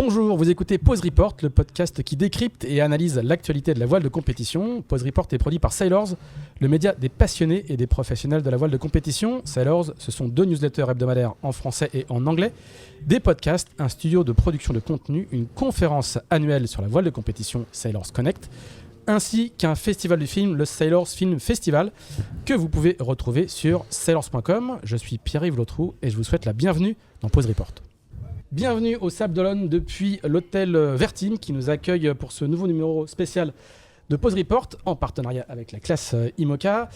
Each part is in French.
Bonjour, vous écoutez Pause Report, le podcast qui décrypte et analyse l'actualité de la voile de compétition. Pause Report est produit par Sailors, le média des passionnés et des professionnels de la voile de compétition. Sailors, ce sont 2 newsletters hebdomadaires en français et en anglais, des podcasts, un studio de production de contenu, une conférence annuelle sur la voile de compétition Sailors Connect, ainsi qu'un festival du film, le Sailors Film Festival, que vous pouvez retrouver sur sailors.com. Je suis Pierre-Yves Lautroux et je vous souhaite la bienvenue dans Pause Report. Bienvenue au Sable d'Olonne depuis l'hôtel Vertime qui nous accueille pour ce nouveau numéro spécial de Pause Report en partenariat avec la classe IMOCA.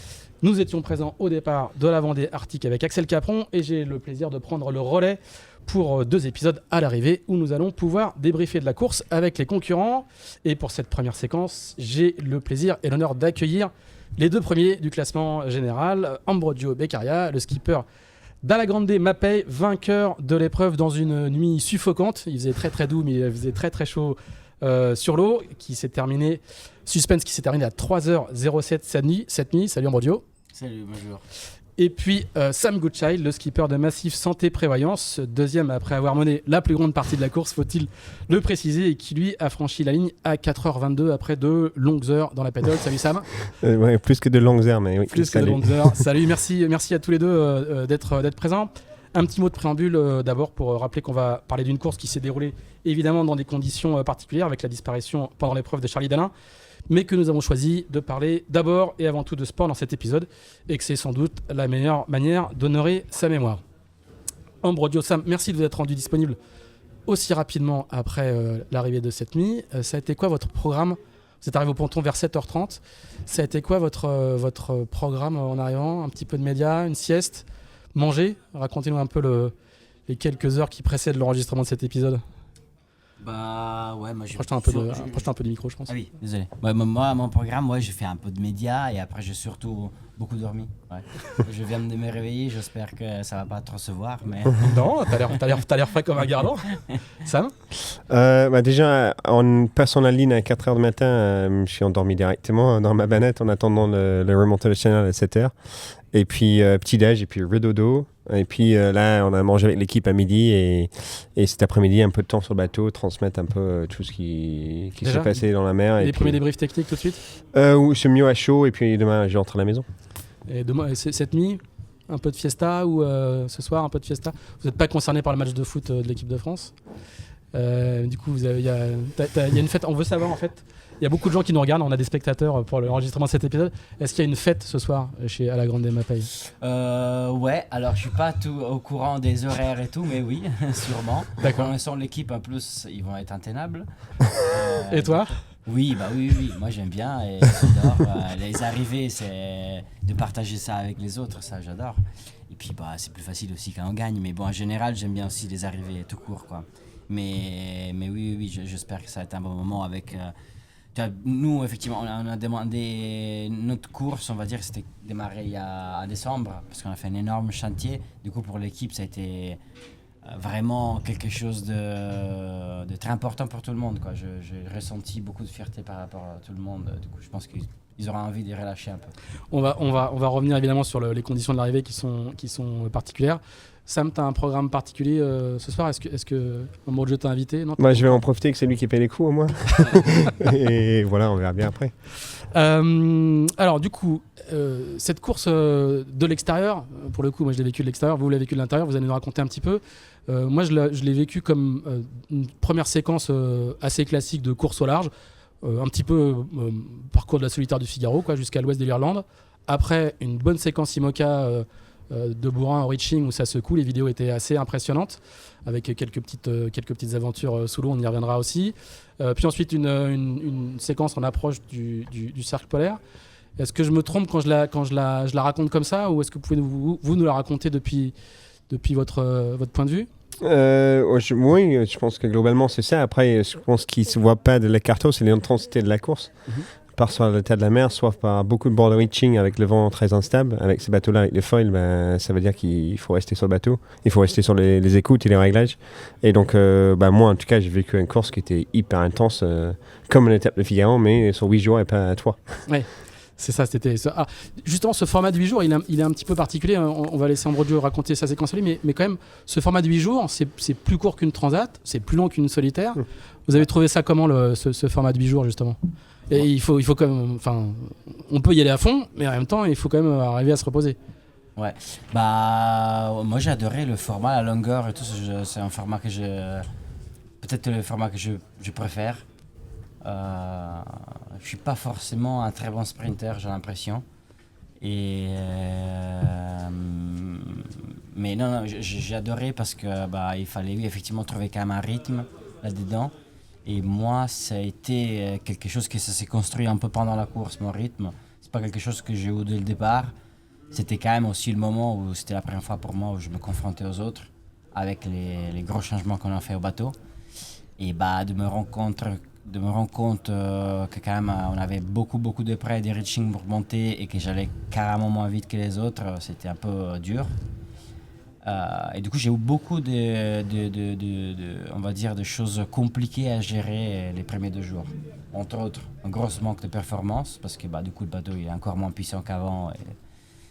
Nous étions présents au départ de la Vendée Arctique avec Axel Capron et j'ai le plaisir de prendre le relais pour 2 épisodes à l'arrivée où nous allons pouvoir débriefer de la course avec les concurrents. Et pour cette première séquence, j'ai le plaisir et l'honneur d'accueillir les 2 premiers du classement général, Ambrogio Beccaria, le skipper d'Alagrande Mapei, vainqueur de l'épreuve dans une nuit suffocante. Il faisait très très doux, mais il faisait très très chaud sur l'eau, qui s'est terminé, suspense qui s'est terminé à 3h07 cette nuit. Salut Ambrogio. Salut, bonjour. Et puis Sam Goodchild, le skipper de Massif Santé Prévoyance, deuxième après avoir mené la plus grande partie de la course, faut-il le préciser, et qui lui a franchi la ligne à 4h22 après 2 longues heures dans la pédale. Salut Sam. Ouais, plus que de longues heures, mais oui. Plus que de longues heures. Salut, merci à tous les deux d'être présents. Un petit mot de préambule d'abord pour rappeler qu'on va parler d'une course qui s'est déroulée évidemment dans des conditions particulières avec la disparition pendant l'épreuve de Charlie Dalin, mais que nous avons choisi de parler d'abord et avant tout de sport dans cet épisode et que c'est sans doute la meilleure manière d'honorer sa mémoire. Ambrogio, Sam, merci de vous être rendu disponible aussi rapidement après l'arrivée de cette nuit. Ça a été quoi votre programme ? Vous êtes arrivé au ponton vers 7h30. Ça a été quoi votre programme en arrivant ? Un petit peu de médias, une sieste, manger ? Racontez-nous un peu les quelques heures qui précèdent l'enregistrement de cet épisode. Bah ouais, moi Approche-toi un peu du micro, je pense. Ah oui, désolé. Ouais, moi, mon programme, je fais un peu de médias et après j'ai surtout beaucoup dormi. Ouais. Je viens de me réveiller, j'espère que ça va pas trop se voir, mais... Non, t'as l'air frais comme un garlot. Sam ? Déjà, en passant la ligne à 4h du matin, je suis endormi directement dans ma banette en attendant le remonter le channel à 7h. Et puis petit-déj et puis redodo. Et puis là, on a mangé avec l'équipe à midi et cet après-midi, un peu de temps sur le bateau, transmettre un peu tout ce qui s'est passé dans la mer. Les premiers débriefs techniques tout de suite ? C'est mieux à chaud et puis demain, je rentre à la maison. Et demain, cette nuit, un peu de fiesta ou ce soir, un peu de fiesta ? Vous n'êtes pas concerné par le match de foot de l'équipe de France ? Du coup, il y a une fête. On veut savoir en fait. Il y a beaucoup de gens qui nous regardent. On a des spectateurs pour l'enregistrement de cet épisode. Est-ce qu'il y a une fête ce soir chez Alagrande Mapei ? Ouais, alors je suis pas tout au courant des horaires et tout, mais oui, sûrement. D'accord. Pour l'instant, l'équipe en plus, ils vont être intenables. Et toi ? Oui, moi j'aime bien et j'adore. Les arrivées, c'est de partager ça avec les autres, ça j'adore. Et puis c'est plus facile aussi quand on gagne, mais bon, en général, j'aime bien aussi les arrivées tout court, quoi. Mais oui, j'espère que ça va être un bon moment avec... nous, effectivement, on a demandé notre course, on va dire, c'était démarré en décembre, parce qu'on a fait un énorme chantier. Du coup, pour l'équipe, ça a été vraiment quelque chose de très important pour tout le monde, quoi. J'ai ressenti beaucoup de fierté par rapport à tout le monde. Du coup, je pense qu'ils auront envie de relâcher un peu. On va revenir évidemment sur les conditions de l'arrivée qui sont particulières. Sam, tu as un programme particulier ce soir ? Est-ce que Ambrogio t'a invité ? Non, je vais en profiter que c'est lui qui paye les coups au moins. Et voilà, on verra bien après. Alors du coup, cette course de l'extérieur, pour le coup, moi je l'ai vécu de l'extérieur, vous l'avez vécu de l'intérieur, vous allez nous raconter un petit peu. Moi je l'ai vécu comme une première séquence assez classique de course au large, un petit peu parcours de la solitaire du Figaro, quoi, jusqu'à l'ouest de l'Irlande. Après une bonne séquence IMOCA de bourrin au reaching où ça secoue, les vidéos étaient assez impressionnantes avec quelques petites aventures sous l'eau, on y reviendra aussi. Puis ensuite une séquence en approche du cercle polaire. Est-ce que je me trompe quand je la raconte comme ça, ou est-ce que vous pouvez vous nous la raconter depuis votre point de vue ? Oui, je pense que globalement c'est ça. Après, je pense qu'il ne se voit pas de la carte, c'est l'intensité de la course. Par soit l'état de la mer, soit par beaucoup de board reaching avec le vent très instable. Avec ces bateaux-là, avec les foils, ça veut dire qu'il faut rester sur le bateau. Il faut rester sur les écoutes et les réglages. Et donc, moi, en tout cas, j'ai vécu une course qui était hyper intense, comme l'étape de Figaro, mais sur 8 jours et pas 3. Ouais. C'est ça, c'était ça. Ah, justement, ce format de 8 jours, il est un petit peu particulier. On va laisser Ambrogio raconter sa séquence à lui, mais quand même, ce format de 8 jours, c'est plus court qu'une transat, c'est plus long qu'une solitaire. Vous avez trouvé ça comment, ce format de 8 jours, justement? Et il faut quand même, enfin, on peut y aller à fond, mais en même temps, il faut quand même arriver à se reposer. Ouais, bah moi j'ai adoré le format, la longueur et tout, c'est un format que peut-être le format que je préfère. Je suis pas forcément un très bon sprinter, j'ai l'impression. Mais non, j'ai adoré parce que il fallait effectivement trouver quand même un rythme là-dedans. Et moi, ça a été quelque chose ça s'est construit un peu pendant la course, mon rythme. C'est pas quelque chose que j'ai eu dès le départ. C'était quand même aussi le moment où c'était la première fois pour moi où je me confrontais aux autres avec les gros changements qu'on a fait au bateau. Et de me rendre compte que quand même on avait beaucoup de près des reaching pour monter et que j'allais carrément moins vite que les autres, c'était un peu dur. Et du coup j'ai eu beaucoup on va dire de choses compliquées à gérer les premiers 2 jours. Entre autres, un gros manque de performance parce que du coup le bateau il est encore moins puissant qu'avant. Et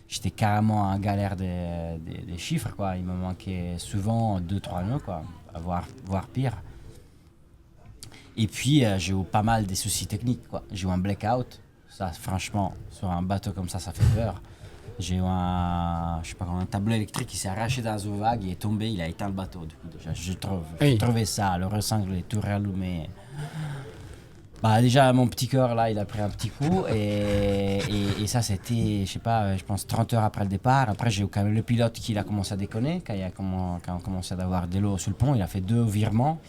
j'étais carrément en galère des chiffres, quoi. Il me manquait souvent 2-3 nœuds, quoi, voire pire. Et puis, j'ai eu pas mal des soucis techniques, quoi. J'ai eu un blackout. Ça, franchement, sur un bateau comme ça fait peur. J'ai eu un tableau électrique qui s'est arraché dans une vague, il est tombé, il a éteint le bateau. Du coup, déjà, je trouvais ça, le recingle est tout réallumé. Déjà, mon petit cœur, là, il a pris un petit coup. Et ça, c'était, je pense 30 heures après le départ. Après, j'ai eu quand même le pilote qui a commencé à déconner. Quand on commençait à avoir de l'eau sur le pont, il a fait 2 virements.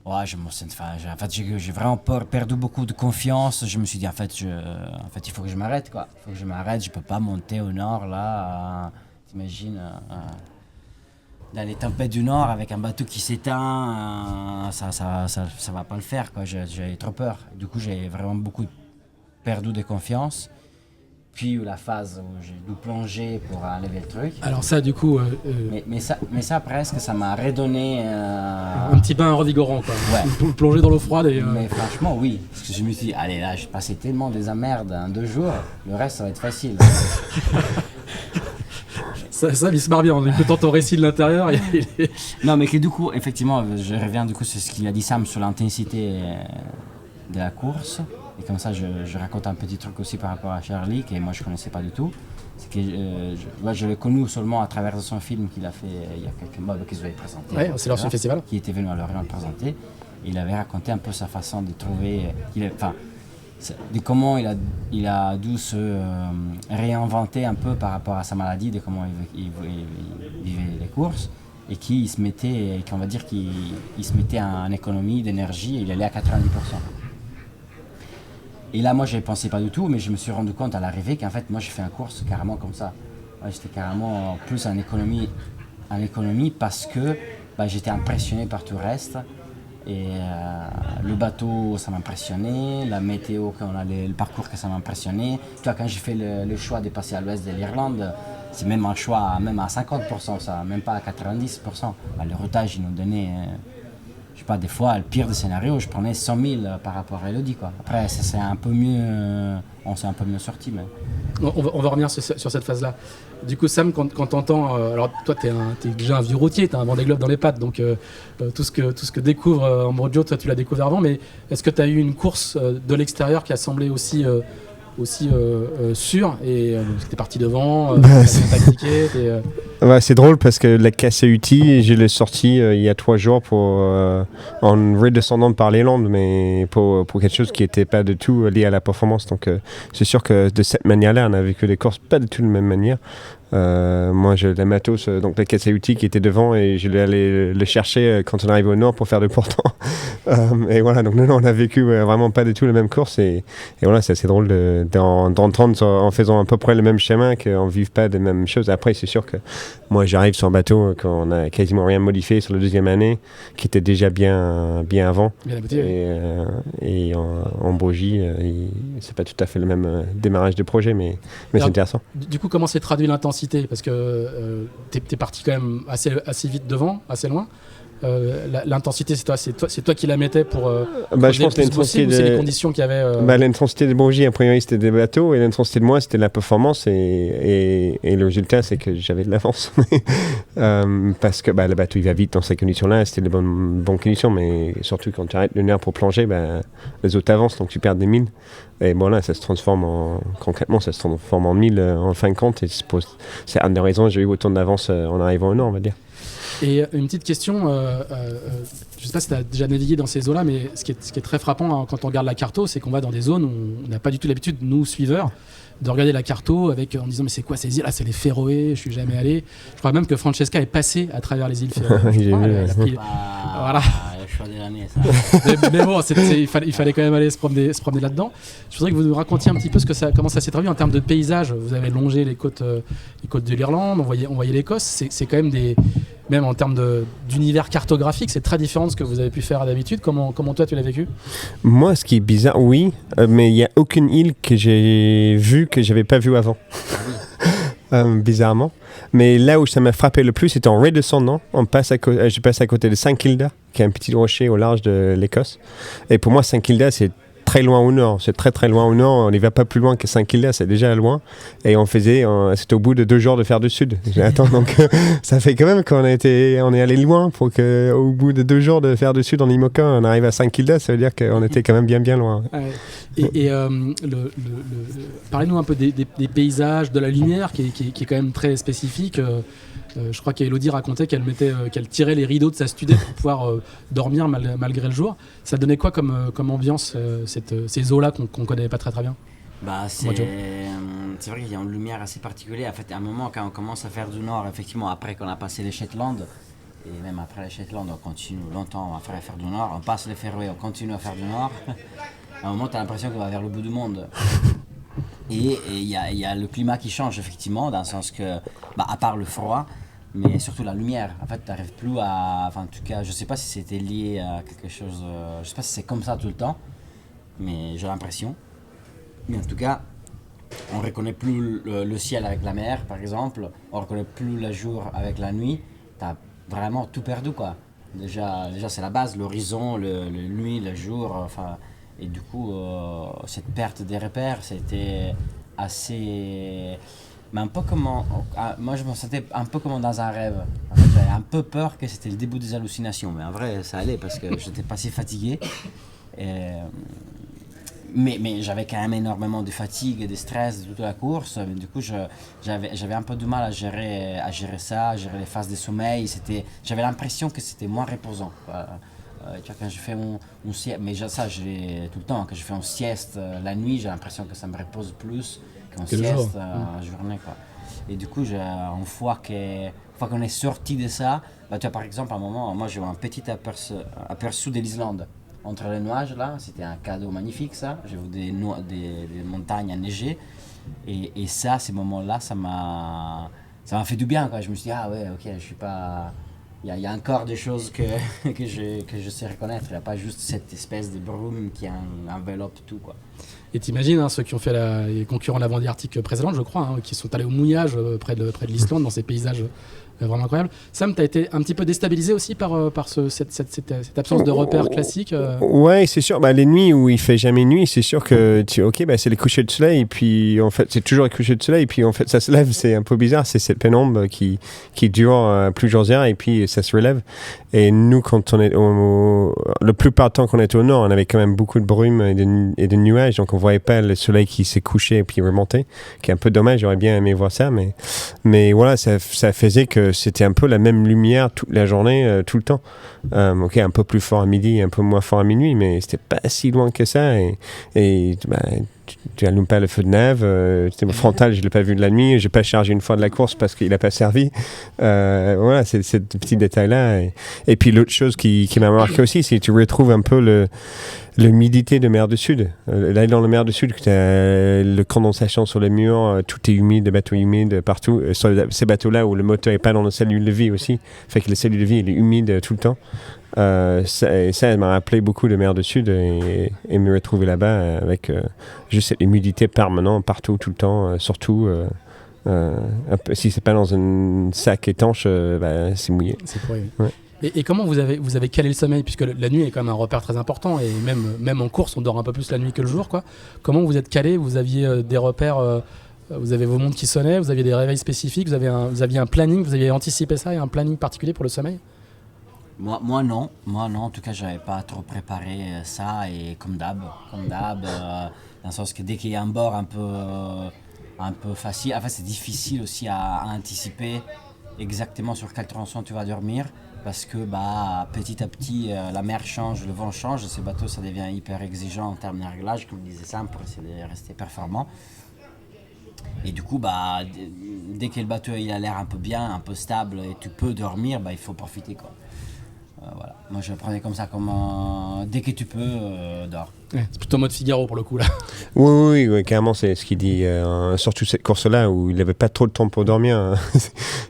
Ouais, j'ai vraiment perdu beaucoup de confiance. Je me suis dit, en fait, il faut que je m'arrête, quoi. Il faut que je m'arrête, je peux pas monter au nord, là. T'imagines, dans les tempêtes du nord, avec un bateau qui s'éteint, ça va pas le faire, quoi. J'ai trop peur. Du coup, j'ai vraiment beaucoup perdu de confiance. Puis la phase où j'ai dû plonger pour enlever le truc. Alors ça, du coup... Mais ça, presque, ça m'a redonné... Un petit bain revigorant, quoi. Ouais. Plonger dans l'eau froide et... Mais franchement, oui. Parce que je me suis dit, allez, là, j'ai passé tellement des emmerdes en 2 jours, le reste, ça va être facile. ça il se marre bien, en écoutant ton récit de l'intérieur. Non, mais que du coup, effectivement, je reviens, du coup, c'est ce qu'il a dit Sam sur l'intensité de la course. Et comme ça, je raconte un petit truc aussi par rapport à Charlie, que moi je ne connaissais pas du tout. C'est que je l'ai connu seulement à travers son film qu'il a fait il y a quelques mois, qu'ils avaient présenté. Ouais, c'est lors du festival. Qui était venu à Lorient le présenter. Et il avait raconté un peu sa façon de trouver. De comment il a dû se réinventer un peu par rapport à sa maladie, de comment il vivait les courses. Et qu'il se mettait, qu'on va dire qu'il se mettait en économie d'énergie, et il allait à 90%. Et là, moi, je n'y pensais pas du tout, mais je me suis rendu compte à l'arrivée qu'en fait, moi, j'ai fait un course carrément comme ça. Ouais, j'étais carrément plus en économie parce que j'étais impressionné par tout le reste. Et le bateau, ça m'impressionnait, la météo, quand on a le parcours, que ça m'impressionnait. Toi, quand j'ai fait le choix de passer à l'ouest de l'Irlande, c'est même un choix même à 50%, ça, même pas à 90%. Le routage, ils nous donnaient... je sais pas, des fois, le pire des scénarios, je prenais 100 000 par rapport à Elodie, quoi. Après, ça c'est un peu mieux, on s'est un peu mieux sorti, mais... On va revenir sur cette phase-là. Du coup, Sam, quand t'entends, alors toi, t'es déjà un vieux routier, t'as un Vendée Globe dans les pattes, donc tout ce que découvre Ambrogio, toi, tu l'as découvert avant, mais est-ce que t'as eu une course de l'extérieur qui a semblé aussi sûr et t'es parti devant, c'est drôle parce que la KCUT, je l'ai sorti il y a 3 jours en redescendant par les Landes, mais pour quelque chose qui n'était pas du tout lié à la performance. Donc c'est sûr que de cette manière-là, on a vécu les courses pas du tout de la même manière. Moi, j'ai la matos, donc la KCUT qui était devant, et je vais aller le chercher quand on arrive au nord pour faire le pourtant. Et voilà, donc on a vécu vraiment pas du tout la même course, et voilà, c'est assez drôle d'entendre en faisant à peu près le même chemin qu'on ne vive pas des mêmes choses. Après, c'est sûr que moi, j'arrive sur un bateau qu'on a quasiment rien modifié sur la 2e année, qui était déjà bien avant. Bien abouti, et en Bogie, c'est pas tout à fait le même démarrage de projet, mais c'est intéressant. Du coup, comment s'est traduit l'intensité ? Parce que t'es parti quand même assez vite devant, assez loin. L'intensité, c'est toi qui la mettais pour je pense que l'intensité c'est les conditions qu'il y avait l'intensité des bougies, a priori, c'était des bateaux, et l'intensité de moi, c'était la performance, et le résultat, c'est que j'avais de l'avance. Parce que le bateau, il va vite dans ces conditions-là, c'était de bonnes conditions, mais surtout quand tu arrêtes le nerf pour plonger, les autres avancent, donc tu perds des milles. Et bon, là, ça se transforme concrètement, ça se transforme en milles en fin de compte, et c'est une des raisons que j'ai eu autant d'avance en arrivant au nord, on va dire. Et une petite question, je ne sais pas si tu as déjà navigué dans ces eaux-là, mais ce qui est très frappant quand on regarde la carto, c'est qu'on va dans des zones où on n'a pas du tout l'habitude, nous suiveurs, de regarder la carto en disant mais c'est quoi ces îles? Ah, c'est les Féroé, je suis jamais allé. Je crois même que Francesca est passée à travers les îles Féroé. Voilà. Le choix de l'année, ça. mais bon, il fallait quand même aller se promener là-dedans. Je voudrais que vous nous racontiez un petit peu comment ça s'est traduit en termes de paysage. Vous avez longé les côtes de l'Irlande, on voyait l'Écosse. C'est quand même même en termes d'univers cartographique, c'est très différent de ce que vous avez pu faire d'habitude. Comment toi tu l'as vécu? Moi, ce qui est bizarre, oui, mais il n'y a aucune île que j'ai vue que j'avais pas vue avant. Bizarrement. Mais là où ça m'a frappé le plus, c'était en redescendant. Je passe à côté de Saint-Kilda, qui est un petit rocher au large de l'Écosse. Et pour moi, Saint-Kilda, c'est très loin au nord. C'est très très loin au nord. On n'y va pas plus loin que Saint-Kilda, c'est déjà loin. Et c'était au bout de 2 jours de faire du sud. Attends, donc ça fait quand même qu'on est allé loin pour qu'au bout de 2 jours de faire du sud en IMOCA, on arrive à Saint-Kilda. Ça veut dire qu'on était quand même bien loin. Parlez-nous un peu des paysages, de la lumière qui est quand même très spécifique. Je crois qu'Elodie racontait qu'elle tirait les rideaux de sa studette pour pouvoir dormir malgré le jour. Ça donnait quoi comme ambiance, ces eaux-là qu'on connaît pas très bien? C'est vrai qu'il y a une lumière assez particulière. En fait, à un moment, quand on commence à faire du nord, effectivement, après qu'on a passé les Shetland, et même après les Shetland, on continue longtemps à faire du nord, on passe les Féroé, on continue à faire du nord. À un moment, tu as l'impression qu'on va vers le bout du monde. Et il y a le climat qui change, effectivement, dans le sens que, à part le froid, mais surtout la lumière. En fait, tu n'arrives plus à... Enfin, en tout cas, je ne sais pas si c'était lié à quelque chose... je ne sais pas si c'est comme ça tout le temps, mais j'ai l'impression. Mais en tout cas, on ne reconnaît plus le ciel avec la mer, par exemple. On ne reconnaît plus le jour avec la nuit. Tu as vraiment tout perdu, quoi. Déjà c'est la base, l'horizon, le nuit, le jour, enfin... Et du coup, cette perte des repères, c'était assez... Mais un peu comme... moi, je me sentais un peu comme dans un rêve. En fait, j'avais un peu peur que c'était le début des hallucinations. Mais en vrai, ça allait parce que j'étais pas si fatigué. Mais j'avais quand même énormément de fatigue et de stress de toute la course. Mais du coup, j'avais un peu de mal à gérer ça, à gérer les phases de sommeil. J'avais l'impression que c'était moins reposant, quoi. Tu vois, quand je fais mon sieste, mais ça je l'ai tout le temps, quand je fais une sieste la nuit, j'ai l'impression que ça me repose plus qu'une sieste la journée, quoi. Et du coup, une fois qu'on est sorti de ça, tu vois, par exemple, à un moment, moi j'ai eu un petit aperçu de l'Islande. Entre les nuages, là, c'était un cadeau magnifique, ça. J'ai vu des montagnes enneigées. Et ça, ces moments-là, ça m'a fait du bien, quoi. Je me suis dit, ah ouais, ok, je suis pas... Il y a encore des choses que je sais reconnaître. Il n'y a pas juste cette espèce de brume qui enveloppe tout, quoi. Et t'imagines, ceux qui ont fait les concurrents de la Vendée Arctique précédente, je crois, qui sont allés au mouillage près de l'Islande, dans ces paysages vraiment incroyable. Sam, tu as été un petit peu déstabilisé aussi par cette absence de repères classiques Ouais, c'est sûr. Les nuits où il fait jamais nuit, c'est sûr que c'est les couchers de soleil, et puis en fait, c'est toujours les couchers de soleil, et puis en fait, ça se lève, c'est un peu bizarre, c'est cette pénombre qui dure plusieurs heures, et puis ça se relève. Et nous, quand on est le plupart du temps qu'on était au nord, on avait quand même beaucoup de brume et de nuages, donc on voyait pas le soleil qui s'est couché et puis remonté, qui est un peu dommage, j'aurais bien aimé voir ça, mais voilà, ça faisait que c'était un peu la même lumière toute la journée, tout le temps. Un peu plus fort à midi, un peu moins fort à minuit, mais c'était pas si loin que ça, et tu allumes pas le feu de nav, c'était mon frontal, je l'ai pas vu de la nuit, j'ai pas chargé une fois de la course parce qu'il a pas servi. Voilà, c'est ces petits détails-là. Et puis l'autre chose qui m'a marqué aussi, c'est que tu retrouves un peu l'humidité de mer du Sud. Là, dans la mer du Sud, tu as la condensation sur les murs, tout est humide, des bateaux humides partout. Sur ces bateaux-là où le moteur n'est pas dans le cellule de vie aussi, fait que le cellule de vie il est humide tout le temps. Ça m'a rappelé beaucoup de mer du Sud et me retrouver là-bas avec juste cette humidité permanente partout, tout le temps, surtout si c'est pas dans un sac étanche, c'est mouillé. C'est pourri. Ouais. Et comment vous avez calé le sommeil, puisque la nuit est quand même un repère très important, et même en course, on dort un peu plus la nuit que le jour, quoi. Comment vous êtes calé? Vous aviez des repères, vous avez vos montres qui sonnaient, vous aviez des réveils spécifiques, vous aviez un planning, vous aviez anticipé ça et un planning particulier pour le sommeil? Moi non, en tout cas j'avais pas trop préparé ça, et comme d'hab, dans le sens que dès qu'il y a un bord un peu facile, enfin c'est difficile aussi à anticiper exactement sur quel tronçon tu vas dormir, parce que petit à petit la mer change, le vent change, ces bateaux ça devient hyper exigeant en termes de réglage, comme disait Sam, pour essayer de rester performant. Et du coup, dès que le bateau il a l'air un peu bien, un peu stable et tu peux dormir, il faut profiter, quoi. Voilà. Moi je le prenais comme ça, dès que tu peux, dors. Ouais, c'est plutôt mode Figaro pour le coup là. Oui, carrément, c'est ce qu'il dit. Surtout cette course-là où il n'avait pas trop de temps pour dormir. Hein.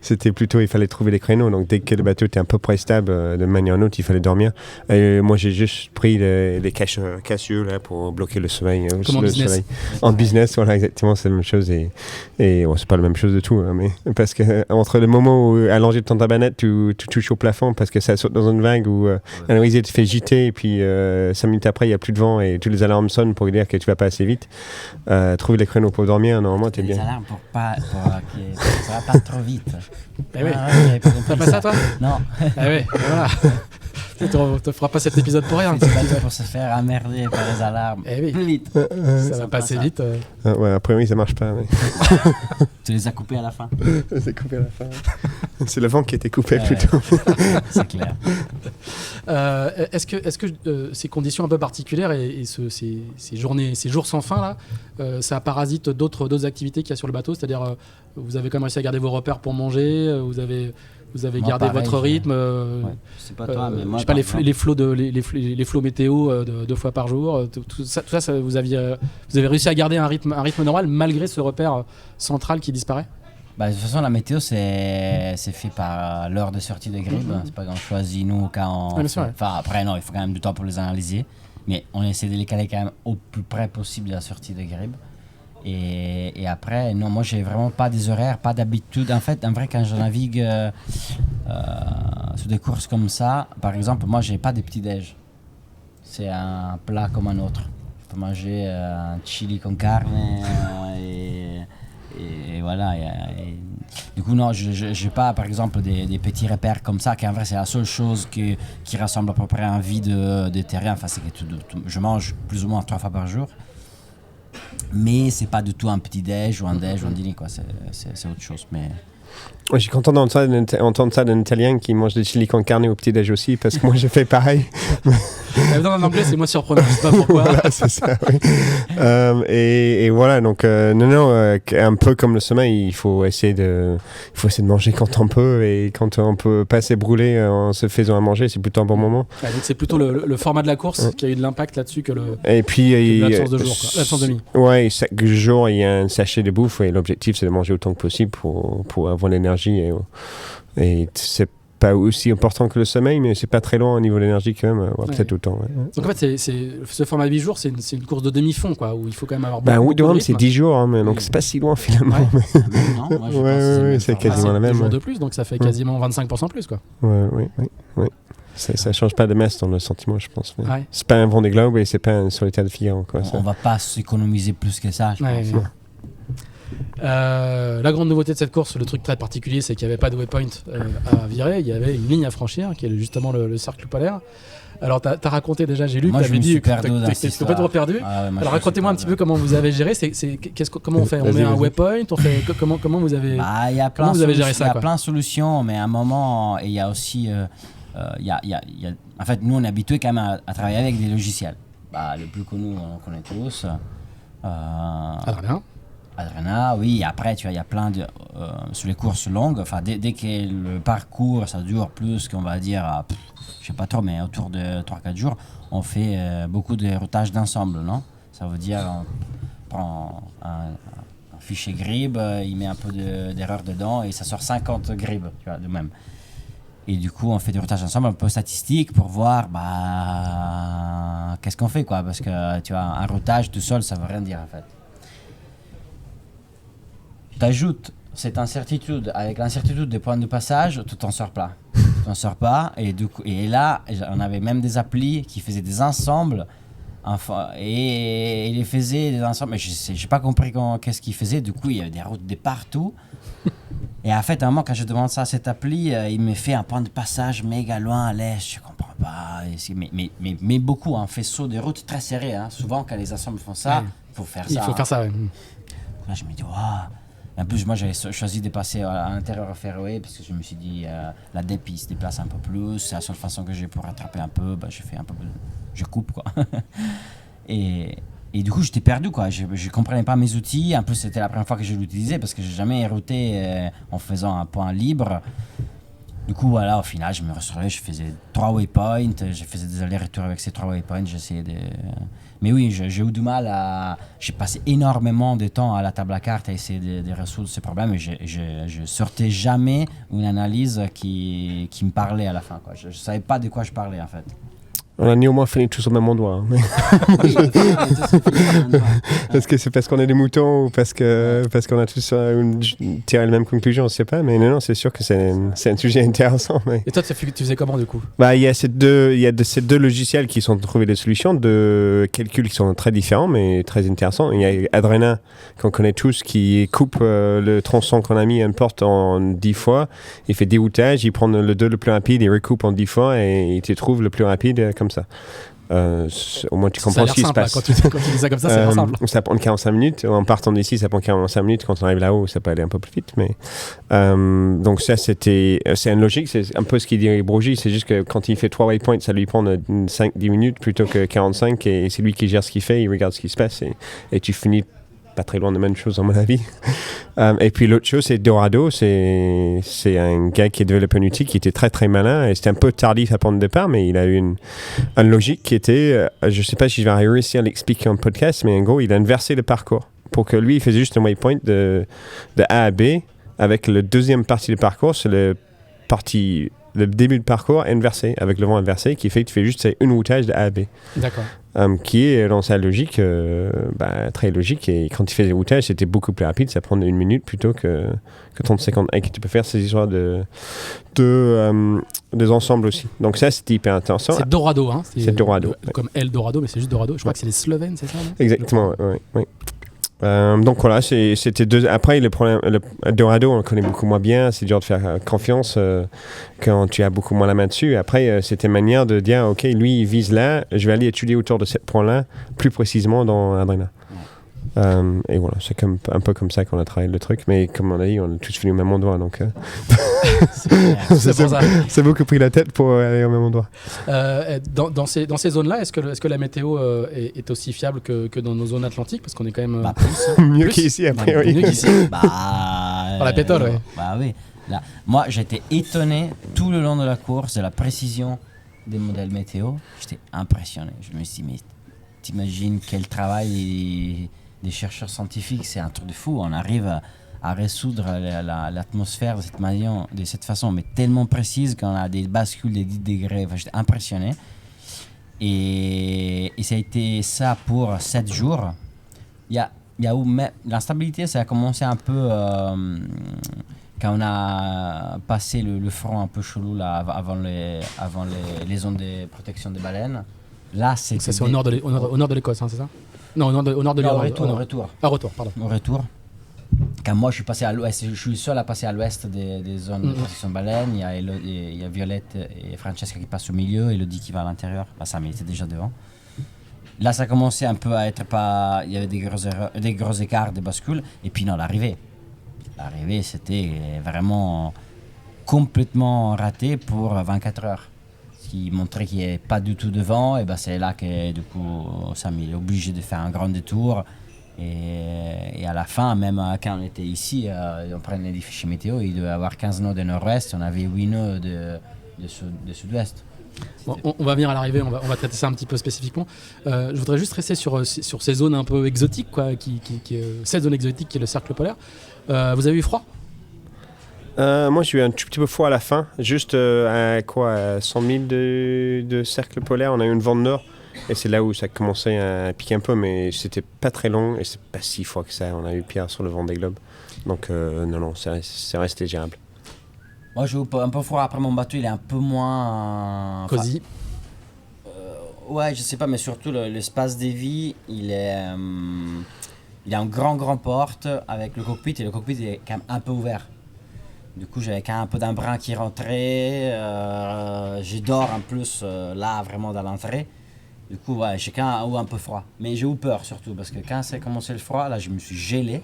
C'était plutôt, il fallait trouver les créneaux. Donc dès que le bateau était un peu près stable, de manière ou d'une autre, il fallait dormir. Moi, j'ai juste pris les casse-yeux là pour bloquer le sommeil. Comme en business. Soleil. En business, voilà, exactement, c'est la même chose. Et bon, c'est pas la même chose de tout, hein, mais parce que entre le moment où allongé dans ta banette, tu touches au plafond parce que ça saute dans une vague ou un oisier te fait gîter et puis 5 minutes après, il n'y a plus de vent et tous les alarmes sonnent pour dire que tu vas pas assez vite. Trouver les créneaux pour dormir, normalement, t'es bien. Les alarmes pour que ça va pas trop vite. Eh oui. T'as pas ça, toi? Non. Ah oui, voilà. Tu te feras pas cet épisode pour rien. C'est pour se faire emmerder par les alarmes. Eh oui. Plus vite. Ça va passer vite. Ouais, après oui, ça marche pas. Mais... Tu les as coupés à la fin. C'est coupé à la fin. C'est le vent qui était coupé plutôt. C'est clair. Est-ce que ces conditions un peu particulières et ces jours sans fin là, ça parasite d'autres activités qu'il y a sur le bateau, c'est-à-dire vous avez quand même réussi à garder vos repères pour manger, vous avez gardé votre rythme. Ouais, je sais pas toi, mais moi, je sais pas, les flots météo 2 fois par jour, tout ça, vous avez réussi à garder un rythme normal malgré ce repère central qui disparaît? De toute façon, la météo, c'est fait par l'heure de sortie de grib. C'est pas qu'on choisit nous quand on... Enfin, après, non, il faut quand même du temps pour les analyser. Mais on essaie de les caler quand même au plus près possible de la sortie de grib. Et après, non, moi, j'ai vraiment pas des horaires, pas d'habitude. En fait, en vrai, quand je navigue sur des courses comme ça, par exemple, moi, j'ai pas de petit-déj. C'est un plat comme un autre. Je peux manger un chili con carne et voilà. Du coup, non, je n'ai pas, par exemple, des petits repères comme ça, qui en vrai, c'est la seule chose qui ressemble à peu près à un vie de terrain. Enfin, c'est que je mange plus ou moins 3 fois par jour. Mais c'est pas du tout un petit déj ou un déj ou un dîner, quoi. C'est autre chose. Mais... Ouais, je suis content d'entendre ça d'un Italien qui mange des chili con carne au petit-déj aussi, parce que moi, je fais pareil. Non, en anglais, c'est moins surprenant, je sais pas pourquoi. Voilà, c'est ça, oui. Et voilà, donc, un peu comme le sommeil, il faut essayer de manger quand on peut, et quand on peut pas s'ébrouler en se faisant à manger, c'est plutôt un bon moment. Ouais, donc c'est plutôt le format de la course qui a eu de l'impact là-dessus que l'absence de jour, l'absence de nuit. Ouais, chaque jour, il y a un sachet de bouffe, et l'objectif, c'est de manger autant que possible pour avoir l'énergie, et c'est pas aussi important que le sommeil, mais c'est pas très loin au niveau de l'énergie quand même, peut-être autant. Ouais. Donc en fait, ce format 8 jours, c'est une course de demi-fond, quoi, où il faut quand même avoir beaucoup de rythme. C'est 10 jours, hein, mais donc c'est pas si loin finalement. Ouais. Non, moi, je pense c'est quasiment la même. 2 jours de plus, donc ça fait quasiment 25% plus, quoi. Oui. Ça change pas de masse dans le sentiment, je pense. Ouais. C'est pas un Vendée Globe et c'est pas un Solitaire de Figaro. On va pas s'économiser plus que ça, je pense. La grande nouveauté de cette course, le truc très particulier, c'est qu'il n'y avait pas de waypoint à virer, il y avait une ligne à franchir qui est justement le cercle polaire. Alors t'as raconté déjà, j'ai lu que t'avais dit que t'es complètement perdu. Alors racontez-moi un petit peu comment vous avez géré, comment on fait, on met un waypoint, on fait comment vous avez géré ça? Il y a plein de solutions, mais à un moment il y a aussi en fait nous on est habitué quand même à travailler avec des logiciels. Le plus connu on connaît tous. Adrena, oui. Après, tu vois, il y a plein de sur les courses longues. Enfin, dès que le parcours ça dure plus qu'on va dire, je sais pas trop, mais autour de 3-4 jours, on fait beaucoup de routage d'ensemble, non? Ça veut dire on prend un fichier grib, il met un peu d'erreur dedans et ça sort 50 gribs, tu vois, de même. Et du coup, on fait des routages ensemble, un peu statistiques pour voir, qu'est-ce qu'on fait, quoi, parce que tu vois, un routage tout seul, ça veut rien dire en fait. T'ajoutes cette incertitude avec l'incertitude des points de passage, tout en sort plat. t'en sors pas. Et là, on avait même des applis qui faisaient des ensembles. Et il les faisait des ensembles. Mais j'ai pas compris qu'est-ce qu'il faisait. Du coup, il y avait des routes de partout. Et en fait, à un moment, quand je demande ça à cette appli, il me fait un point de passage méga loin à l'est. Je comprends pas. Mais beaucoup, un faisceau de routes très serré. Hein. Souvent, quand les ensembles font ça, il faut faire ça. Il faut faire ça, ouais. Là, je me dis, waouh. En plus, moi, j'avais choisi de passer à l'intérieur au fairway parce que je me suis dit, la DEP, il se déplace un peu plus. C'est la seule façon que j'ai pour rattraper un peu. Bah, je fais un peu, je coupe, quoi. Et du coup, j'étais perdu, quoi. Je comprenais pas mes outils. En plus, c'était la première fois que je l'utilisais parce que j'ai jamais routé en faisant un point libre. Du coup, voilà, au final, je me retrouvais, je faisais 3 waypoints, je faisais des allers-retours avec ces 3 waypoints, j'essayais de... Mais oui, j'ai eu du mal à... J'ai passé énormément de temps à la table à cartes à essayer de résoudre ce problème et je sortais jamais une analyse qui me parlait à la fin, quoi. Je savais pas de quoi je parlais, en fait. On a néanmoins fini tous au même endroit. Hein. Est-ce que c'est parce qu'on est des moutons ou parce qu'on a tous tiré la même conclusion, on ne sait pas. Mais non, c'est sûr que c'est un sujet intéressant. Mais... Et toi, tu faisais comment du coup ? Il y a ces deux logiciels qui sont trouvés des solutions de calcul qui sont très différents mais très intéressants. Il y a Adrena qu'on connaît tous qui coupe le tronçon qu'on a mis en porte en 10 fois. Il fait déroutage, il prend le 2 le plus rapide, il recoupe en 10 fois et il te trouve le plus rapide comme ça. Au moins tu comprends ce qui se passe. Quand tu dis ça comme ça, c'est simple. Ça prend 45 minutes. En partant d'ici, ça prend 45 minutes. Quand on arrive là-haut, ça peut aller un peu plus vite. Mais donc ça, c'est une logique. C'est un peu ce qu'il dit Brogy. C'est juste que quand il fait 3 waypoints, ça lui prend 5-10 minutes plutôt que 45. Et c'est lui qui gère ce qu'il fait. Il regarde ce qui se passe. Et tu finis pas très loin de la même chose, à mon avis. Et puis l'autre chose, c'est Dorado. C'est un gars qui a développé un outil qui était très très malin. Et c'était un peu tardif à prendre le départ, mais il a eu une logique qui était, je sais pas si je vais réussir à l'expliquer en podcast, mais en gros, il a inversé le parcours pour que lui, il faisait juste un waypoint de A à B avec le deuxième partie du parcours, c'est le début du parcours inversé, avec le vent inversé, qui fait que tu fais juste une routage de A à B. D'accord. Qui est dans sa logique très logique, et quand tu fais des routages c'était beaucoup plus rapide, ça prend 1 minute plutôt que 30 secondes, et que tu peux faire ces histoires des ensembles aussi, donc ça c'était hyper intéressant. C'est Dorado, hein. C'est Dorado, comme Eldorado, mais c'est juste Dorado. Je crois que c'est les Slovènes, c'est ça, non ? Exactement, oui. Donc voilà, c'était deux. Après, le problème, Dorado, on le connaît beaucoup moins bien. C'est dur de faire confiance quand tu as beaucoup moins la main dessus. Après, c'était une manière de dire, ok, lui, il vise là. Je vais aller étudier autour de ce point-là, plus précisément dans Adrena. Et voilà, c'est un peu comme ça qu'on a travaillé le truc. Mais comme on a dit, on a tous fini au même endroit. Donc, c'est beaucoup pris la tête pour aller au même endroit. Dans ces zones-là, est-ce que la météo est aussi fiable que dans nos zones atlantiques ? Parce qu'on est quand même mieux qu'ici, après. Oui. Mieux qu'ici. Dans la pétole, oui. Bah oui. Là, moi, j'étais étonné tout le long de la course de la précision des modèles météo. J'étais impressionné. Je me suis dit, mais t'imagines quel travail des chercheurs scientifiques, c'est un truc de fou. On arrive à résoudre l'atmosphère de cette façon, mais tellement précise qu'on a des bascules des 10 degrés. Enfin, j'étais impressionné. Et ça a été ça pour 7 jours. L'instabilité, ça a commencé un peu quand on a passé le front un peu chelou là, avant les zones de protection des baleines. Là, c'est au nord de l'Écosse, hein, c'est ça ? Non, au nord de l'Irlande. Au retour. Pardon. Au retour. Quand moi, je suis passé à l'ouest, je suis seul à passer à l'ouest des zones de protection de baleines. Il y a Violette et Francesca qui passent au milieu, Elodie qui va à l'intérieur. Sam, il était déjà devant. Là, ça commençait un peu à être pas... Il y avait des gros écarts, des bascules. Et puis, non, l'arrivée. L'arrivée, c'était vraiment complètement raté pour 24 heures. Qui montrait qu'il n'y avait pas du tout de vent, et ben c'est là que du coup Sam est obligé de faire un grand détour, et à la fin, même quand on était ici, on prenait des fichiers météo, il devait avoir 15 nœuds de nord-ouest, on avait 8 nœuds de sud-ouest. Bon, on va venir à l'arrivée, on va traiter ça un petit peu spécifiquement. Je voudrais juste rester sur ces zones un peu exotiques, quoi, cette zone exotique qui est le cercle polaire. Vous avez eu froid ? Moi, j'ai eu un tout petit peu froid à la fin, juste à 100 000 de cercle polaire. On a eu une vent de nord, et c'est là où ça commençait à piquer un peu, mais c'était pas très long, et c'est pas si froid que ça. On a eu pire sur le Vendée Globe, donc non, c'est resté gérable. Moi, j'ai eu un peu froid. Après, mon bateau, il est un peu moins... Cosy. Ouais, je sais pas, mais surtout l'espace des vies, il a un grand porte avec le cockpit, et le cockpit est quand même un peu ouvert. Du coup, j'avais quand même un peu d'un brin qui rentrait. J'ai dors en plus là, vraiment dans l'entrée. Du coup, ouais, j'ai quand même eu un peu froid. Mais j'ai eu peur surtout, parce que quand ça a commencé le froid, là, je me suis gelé.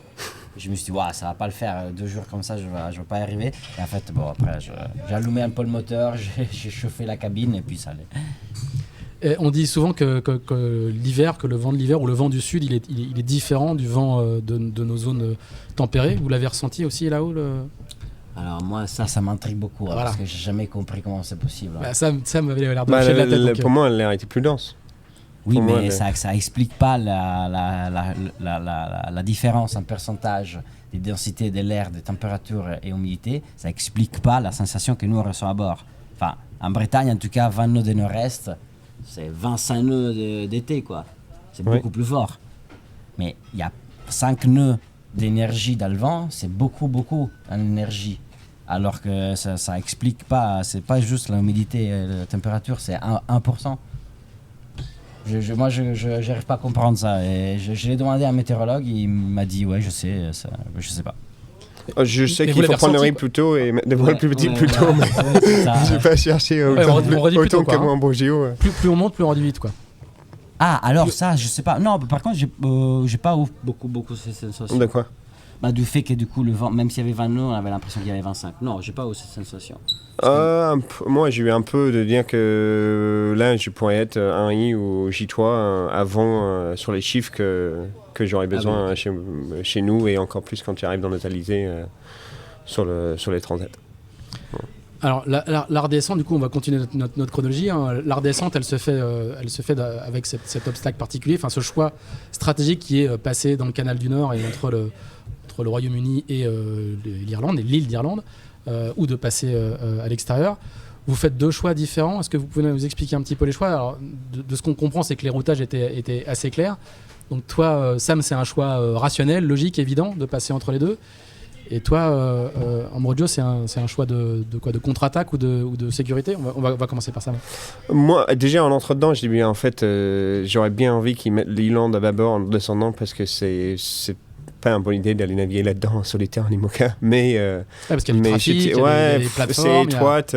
Je me suis dit, ouais, ça va pas le faire, 2 jours comme ça, je vais pas y arriver. Et en fait, bon, après, j'ai allumé un peu le moteur, j'ai chauffé la cabine, et puis ça allait. Et on dit souvent que l'hiver, que le vent de l'hiver ou le vent du sud, il est différent du vent de nos zones tempérées. Vous l'avez ressenti aussi là-haut Alors moi, ça m'intrigue beaucoup, Voilà. parce que j'ai jamais compris comment c'est possible. Bah, ça m'avait l'air de marcher de la tête. Donc, pour moi, l'air était plus dense. Oui, Pour moi, mais ça explique pas la différence en pourcentage des densités de l'air, des températures et humidité. Ça explique pas la sensation que nous on ressent à bord. Enfin, en Bretagne, en tout cas, 20 nœuds de nord-est, c'est 25 nœuds d'été, quoi. C'est beaucoup plus fort. Mais il y a 5 nœuds d'énergie dans le vent, c'est beaucoup en énergie. Alors que ça explique pas, c'est pas juste l'humidité et la température, c'est 1%. Moi, je n'arrive pas à comprendre ça. Et je l'ai demandé à un météorologue, il m'a dit, ouais, je sais pas. Je sais Mais qu'il vous faut l'avez prendre le ressenti, riz plus tôt et des voiles plus petites plus tôt, mais c'est ça. je vais pas chercher on redit plus tôt, autant quoi, que moi en beau géo. plus on monte, plus on redit vite, quoi. Ah, alors ça, je sais pas. Non, par contre, j'ai pas eu beaucoup cette sensation. De quoi? Bah, du fait que du coup, le vent, même s'il y avait 20 nœuds, on avait l'impression qu'il y avait 25. Non, j'ai pas eu cette sensation. Moi, j'ai eu un peu de dire que là, je pourrais être un I ou J3 avant sur les chiffres que j'aurais besoin chez nous, et encore plus quand tu arrives dans notre alizé sur les transats. Alors, la redescente, du coup, on va continuer notre chronologie. Hein. La redescente, elle se fait avec cet obstacle particulier, enfin ce choix stratégique qui est passé dans le canal du Nord et entre le Royaume-Uni et l'Irlande, et l'île d'Irlande, ou de passer à l'extérieur. Vous faites 2 choix différents. Est-ce que vous pouvez nous expliquer un petit peu les choix? Alors, de ce qu'on comprend, c'est que les routages étaient assez clairs. Donc toi, Sam, c'est un choix rationnel, logique, évident, de passer entre les deux. Et toi, Ambrogio, c'est un choix de quoi? De contre-attaque ou de sécurité? On va commencer par ça. Moi, déjà en entre-dedans, je dis bien, en fait, j'aurais bien envie qu'ils mettent l'Irlande à bâbord en descendant, parce que c'est pas une bonne idée d'aller naviguer là-dedans en solitaire en IMOCA. Mais, parce qu'il y a du trafic, il y a des plateformes. c'est étroite.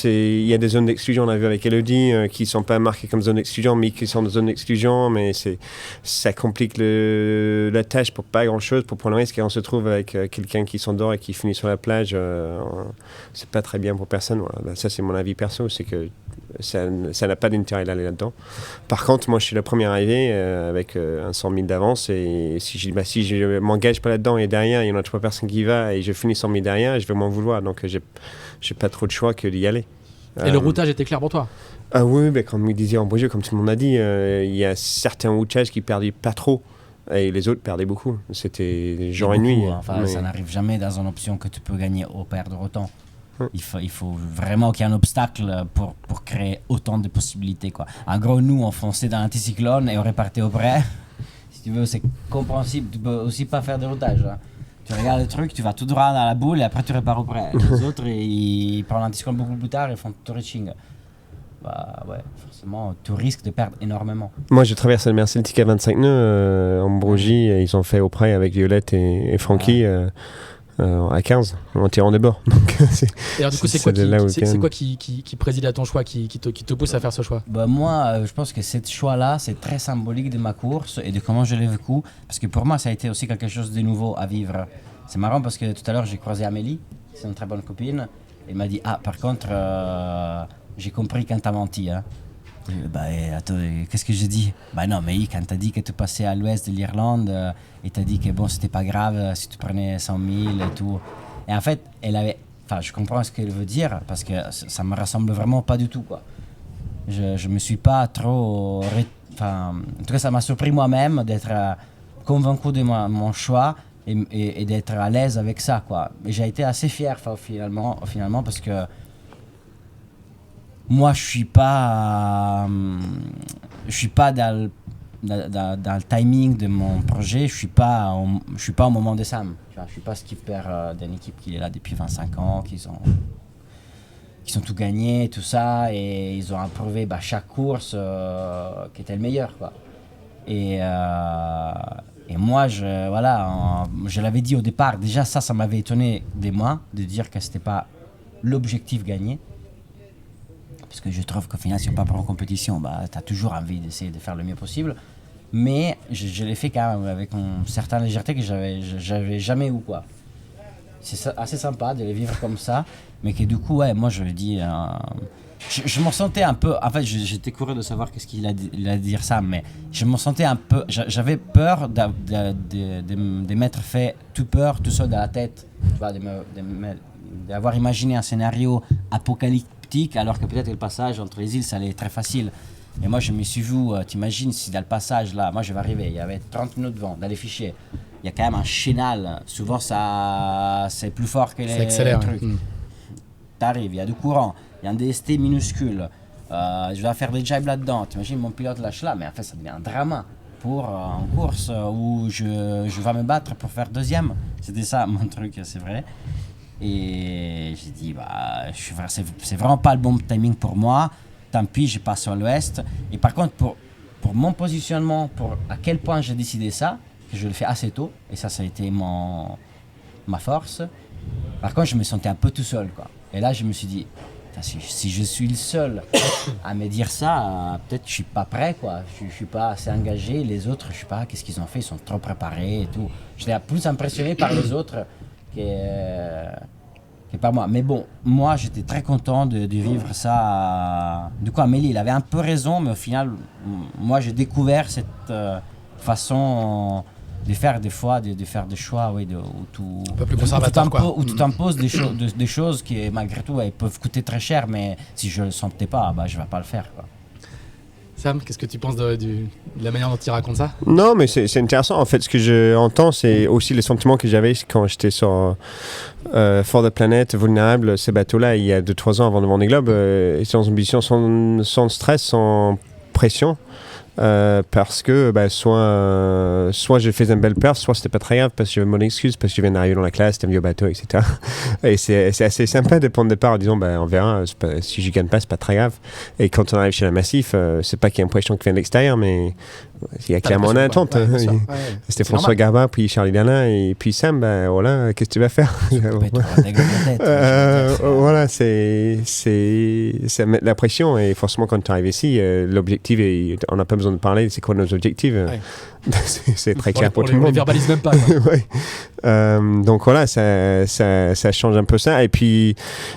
Il y a des zones d'exclusion, on a vu avec Elodie, qui ne sont pas marquées comme zones d'exclusion, mais qui sont des zones d'exclusion, mais ça complique la tâche pour pas grand-chose, pour prendre le risque, et on se trouve avec quelqu'un qui s'endort et qui finit sur la plage. C'est pas très bien pour personne. Voilà. Ça, c'est mon avis perso, c'est que ça n'a pas d'intérêt d'aller là-dedans. Par contre, moi, je suis le premier arrivé avec un 100 000 d'avance, et si je m'engage pas là-dedans et derrière, il y en a 3 personnes qui y vont et je finis 100 000 derrière, je vais m'en vouloir. Donc, j'ai pas trop de choix que d'y aller. Et le routage était clair pour toi? Ah oui, ben, comme il disait en Beaujeu, comme tout le monde a dit, il y a certains routages qui perdaient pas trop et les autres perdaient beaucoup. C'était jour et nuit. Enfin, mais... ça n'arrive jamais dans une option que tu peux gagner ou perdre autant. Il faut vraiment qu'il y ait un obstacle pour créer autant de possibilités, quoi. En gros, nous, on fonçait dans l'anticyclone et on repartait au près. Si tu veux, c'est compréhensible. Tu peux aussi pas faire de routage. Hein. Tu regardes le truc, tu vas tout droit dans la boule et après tu repars au près. Les autres, ils prennent l'anticyclone beaucoup plus tard et font tout reaching. Bah ouais, forcément, tu risques de perdre énormément. Moi, j'ai traversé le mer Celtique à 25 nœuds en Brogie, et ils ont fait au près avec Violette et Francky. À 15, en tirant des bords. Donc, et alors, du coup, c'est quoi qui préside à ton choix, qui te pousse à faire ce choix? Bah, moi, je pense que ce choix-là, c'est très symbolique de ma course et de comment je l'ai vécu. Parce que pour moi, ça a été aussi quelque chose de nouveau à vivre. C'est marrant parce que tout à l'heure, j'ai croisé Amélie, c'est une très bonne copine. Elle m'a dit, ah, par contre, j'ai compris quand t'as menti. Hein. Bah, attends, qu'est-ce que j'ai dit? Bah non, mais quand t'as dit que tu passais à l'ouest de l'Irlande et t'as dit que bon, c'était pas grave si tu prenais 100 000 et tout. Et en fait, je comprends ce qu'elle veut dire parce que ça me ressemble vraiment pas du tout, quoi. Je me suis pas trop. En tout cas, ça m'a surpris moi-même d'être convaincu de mon choix et d'être à l'aise avec ça, quoi. Mais j'ai été assez fier finalement parce que. Moi, je suis pas dans dans le timing de mon projet, je suis pas au moment de Sam. Tu vois, je suis pas skipper d'une équipe qui est là depuis 25 ans, qui ont tout gagné, tout ça, et ils ont approuvé chaque course qui était le meilleur, quoi. Et moi, je l'avais dit au départ, déjà ça m'avait étonné de moi, de dire que c'était pas l'objectif gagné. Parce que je trouve qu'au final, si on part en compétition, tu as toujours envie d'essayer de faire le mieux possible. Mais je l'ai fait quand même avec une certaine légèreté que j'avais jamais eu, quoi. C'est assez sympa de les vivre comme ça, mais que du coup, moi je le dis, je m'en sentais un peu, en fait j'étais curieux de savoir qu'est-ce qu'il allait dire ça, mais je me sentais un peu, j'avais peur de m'être fait tout peur, tout seul dans la tête, tu vois, d'avoir imaginé un scénario apocalyptique, alors que peut-être le passage entre les îles ça allait être très facile. Et moi je me suis vu, t'imagines si dans le passage là, moi je vais arriver, il y avait 30 minutes de vent, dans les fichiers, il y a quand même un chenal, souvent ça c'est plus fort que les trucs. T'arrives, il y a du courant, il y a un DST minuscule, je vais faire des jibes là-dedans, t'imagines mon pilote lâche là, mais en fait ça devient un drama pour une course où je vais me battre pour faire deuxième. C'était ça mon truc, c'est vrai. Et j'ai dit, c'est vraiment pas le bon timing pour moi. Tant pis, je passe sur l'ouest. Et par contre, pour mon positionnement, pour à quel point j'ai décidé ça, que je le fais assez tôt, et ça a été ma force. Par contre, je me sentais un peu tout seul, quoi. Et là, je me suis dit, si je suis le seul à me dire ça, peut-être je suis pas prêt, quoi. Je suis pas assez engagé. Les autres, je sais pas, qu'est-ce qu'ils ont fait, ils sont trop préparés et tout. J'étais plus impressionné par les autres que par moi. Mais bon, moi, j'étais très content de vivre ça. Du coup, Amélie, il avait un peu raison, mais au final, moi, j'ai découvert cette façon de faire des fois, de faire des choix, oui, un peu plus conservateur, quoi. Où tu t'imposes des choses qui, malgré tout, elles peuvent coûter très cher, mais si je le sentais pas, je vais pas le faire, quoi. Sam, qu'est-ce que tu penses de la manière dont il raconte ça ? Non, mais c'est intéressant. En fait, ce que j'entends, c'est aussi les sentiments que j'avais quand j'étais sur For the Planet, Vulnérable, ce bateau-là, il y a 2-3 ans avant le Vendée Globe, sans ambition, sans stress, sans pression. Parce que soit je faisais une belle perf, soit c'était pas très grave parce que j'avais mon excuse, parce que je viens d'arriver dans la classe, c'était un vieux bateau, etc. Et c'est assez sympa de prendre départ en disant on verra, si je gagne pas, c'est pas très grave. Et quand on arrive chez la Massif, c'est pas qu'il y a une pression qui vient de l'extérieur, mais il y a clairement une attente. C'était François Garbin, puis Charlie Dalin, et puis Sam, voilà, qu'est-ce que tu vas faire? Voilà, ça met la pression, et forcément quand tu arrives ici, l'objectif, on n'a pas besoin de parler, c'est quoi nos objectifs? C'est très clair pour tout le monde. On les verbalise même pas. Ouais. Donc voilà, ça change un peu ça. Et puis,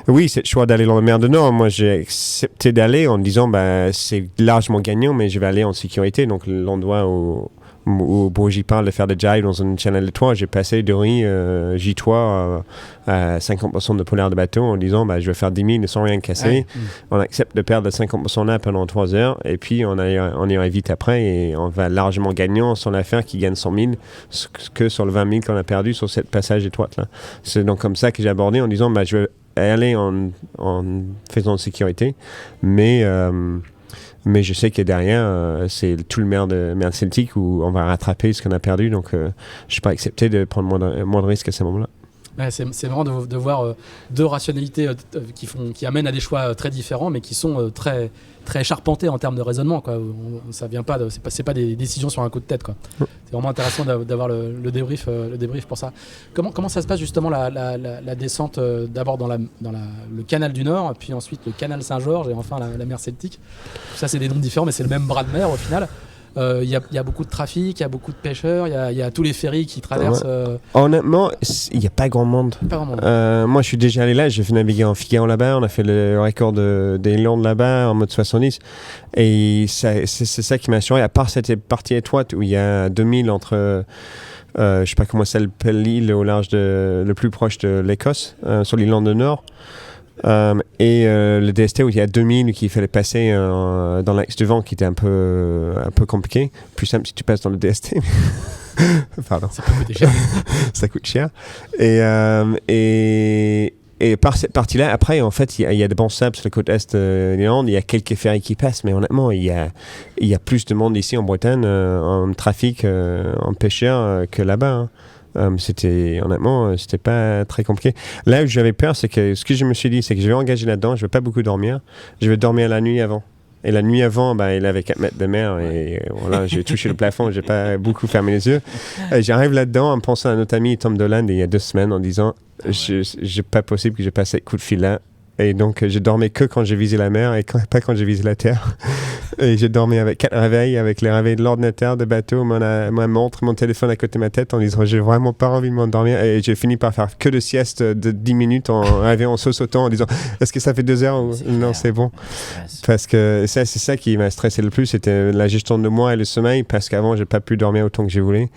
oui, c'est le choix d'aller dans la mer du Nord. Moi, j'ai accepté d'aller en disant, c'est largement gagnant, mais je vais aller en sécurité. Donc l'endroit où Bourgie parle de faire des jives dans un channel de toit, j'ai passé de J-toit à 50% de polaire de bateau en disant je vais faire 10 000 sans rien casser. On accepte de perdre 50% là pendant 3 heures, et puis on ira vite après, et on va largement gagnant sans la faire qui gagne 100 000 que sur le 20 000 qu'on a perdu sur cette passage étroite là. C'est donc comme ça que j'ai abordé en disant je vais aller en faisant sécurité, mais je sais que derrière, c'est tout le mer de Celtic où on va rattraper ce qu'on a perdu. Donc, je ne suis pas accepté de prendre moins de risques à ce moment-là. Ouais, c'est marrant de voir deux rationalités qui amènent à des choix très différents, mais qui sont très, très charpentés en termes de raisonnement, quoi. Ça vient pas c'est pas des décisions sur un coup de tête, quoi. C'est vraiment intéressant d'avoir le débrief pour ça. Comment ça se passe justement la descente d'abord dans le canal du Nord, puis ensuite le canal Saint-Georges et enfin la mer Celtique. Ça, c'est des noms différents, mais c'est le même bras de mer au final. Il y a beaucoup de trafic, il y a beaucoup de pêcheurs, il y a tous les ferries qui traversent. Honnêtement, il n'y a pas grand monde. Moi, je suis déjà allé là, j'ai fait naviguer en Figaro là-bas, on a fait le record des Landes là-bas en mode 70. Et c'est ça qui m'a assuré, à part cette partie étroite où il y a 2000 entre... je ne sais pas comment ça s'appelle l'île au large le plus proche de l'Écosse, sur l'île du Nord. Et le DST où il y a 2000 qu'il fallait passer dans l'axe du vent, qui était un peu compliqué. Plus simple si tu passes dans le DST. Pardon. Ça peut coûter cher. Ça coûte cher. Et Et par cette partie-là, après, en fait, il y a de bons sables sur la côte est de l'Irlande. Il y a quelques ferries qui passent, mais honnêtement, il y a plus de monde ici en Bretagne, en trafic, en pêcheur, que là-bas. Honnêtement, c'était pas très compliqué. Là où j'avais peur, c'est que ce que je me suis dit, c'est que je vais engager là-dedans, je vais pas beaucoup dormir. Je vais dormir la nuit avant. Et la nuit avant, il avait 4 mètres de mer et voilà, j'ai touché le plafond, j'ai pas beaucoup fermé les yeux. Et j'arrive là-dedans en pensant à notre ami Tom Dolan il y a 2 semaines en disant j'ai pas possible que j'ai passé ce coup de fil-là. Et donc, je dormais que quand j'ai visé la mer et pas quand j'ai visé la terre. Et j'ai dormi avec 4 réveils, avec les réveils de l'ordinateur, de bateau, ma montre, mon téléphone à côté de ma tête en disant j'ai vraiment pas envie de m'endormir. Et j'ai fini par faire que de sieste de 10 minutes en rêvant, en sautant, en disant est-ce que ça fait 2 heures ou non, c'est bon. Parce que c'est ça qui m'a stressé le plus, c'était la gestion de moi et le sommeil, parce qu'avant, j'ai pas pu dormir autant que j'ai voulu.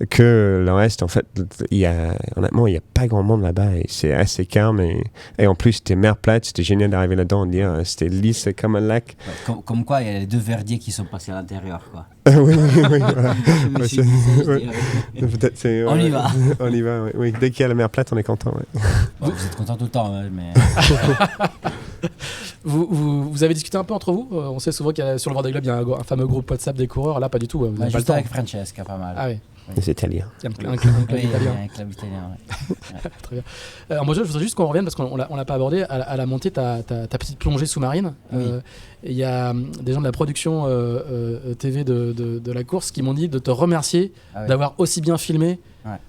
Que le reste, en fait, honnêtement, il y a pas grand monde là-bas et c'est assez calme. Et en plus, c'était mer plate, c'était génial d'arriver là-dedans et dire c'était lisse comme un lac. Ouais, comme quoi, il y a les 2 verdiers qui sont passés à l'intérieur, quoi. oui, voilà. On y va. On y va, oui. Dès qu'il y a la mer plate, on est content. Ouais. Bon, vous êtes content tout le temps, mais... Vous avez discuté un peu entre vous on sait souvent qu'il y a, sur le Vendée Globe, il y a un fameux groupe WhatsApp des coureurs. Là, pas du tout. Vous avez pas le juste temps. avec Francesca, pas mal. Ah oui. Les Italiens. Il y a un club Oui, italien. un club italien, ouais. Très bien. Moi, je voudrais juste qu'on revienne, parce qu'on l'a pas abordé, à la montée, ta petite plongée sous-marine. Oui. Il y a des gens de la production TV de la course qui m'ont dit de te remercier d'avoir aussi bien filmé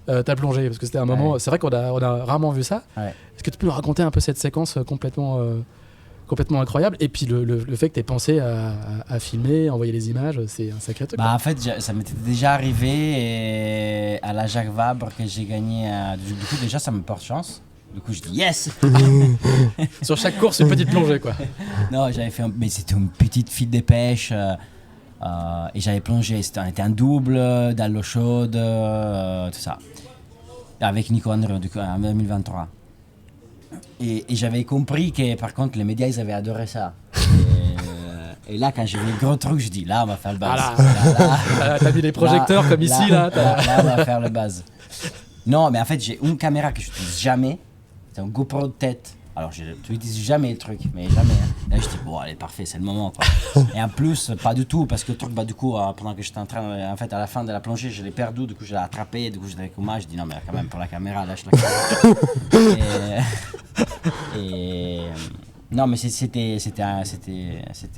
ta plongée. Parce que c'était un moment... C'est vrai qu'on a rarement vu ça. Ouais. Est-ce que tu peux nous raconter un peu cette séquence complètement incroyable, et puis le fait que tu aies pensé à filmer, envoyer les images, c'est un sacré truc. En fait, ça m'était déjà arrivé et à la Jacques Vabre que j'ai gagné. Du coup, déjà, ça me porte chance. Du coup, je dis yes. Sur chaque course, une petite plongée, quoi. Non, j'avais fait, mais c'était une petite file de pêche et j'avais plongé. On était un double, dans l'eau chaude, tout ça, avec Nico André, du coup, en 2023. Et j'avais compris que par contre les médias ils avaient adoré ça. Et là quand j'ai vu le gros truc, je dis là on va faire le buzz. Là, t'as mis les projecteurs comme ici là. Là on va faire le buzz. Non mais en fait j'ai une caméra que je n'utilise jamais, c'est un GoPro de tête. Alors je n'utilise jamais le truc, mais jamais. Là je dis bon allez parfait c'est le moment quoi. Et en plus pas du tout parce que le truc du coup pendant que j'étais en train en fait à la fin de la plongée je l'ai perdu, du coup je l'ai attrapé, du coup je l'ai recommandé, je dis non mais quand même pour la caméra lâche la caméra. Et non mais c'était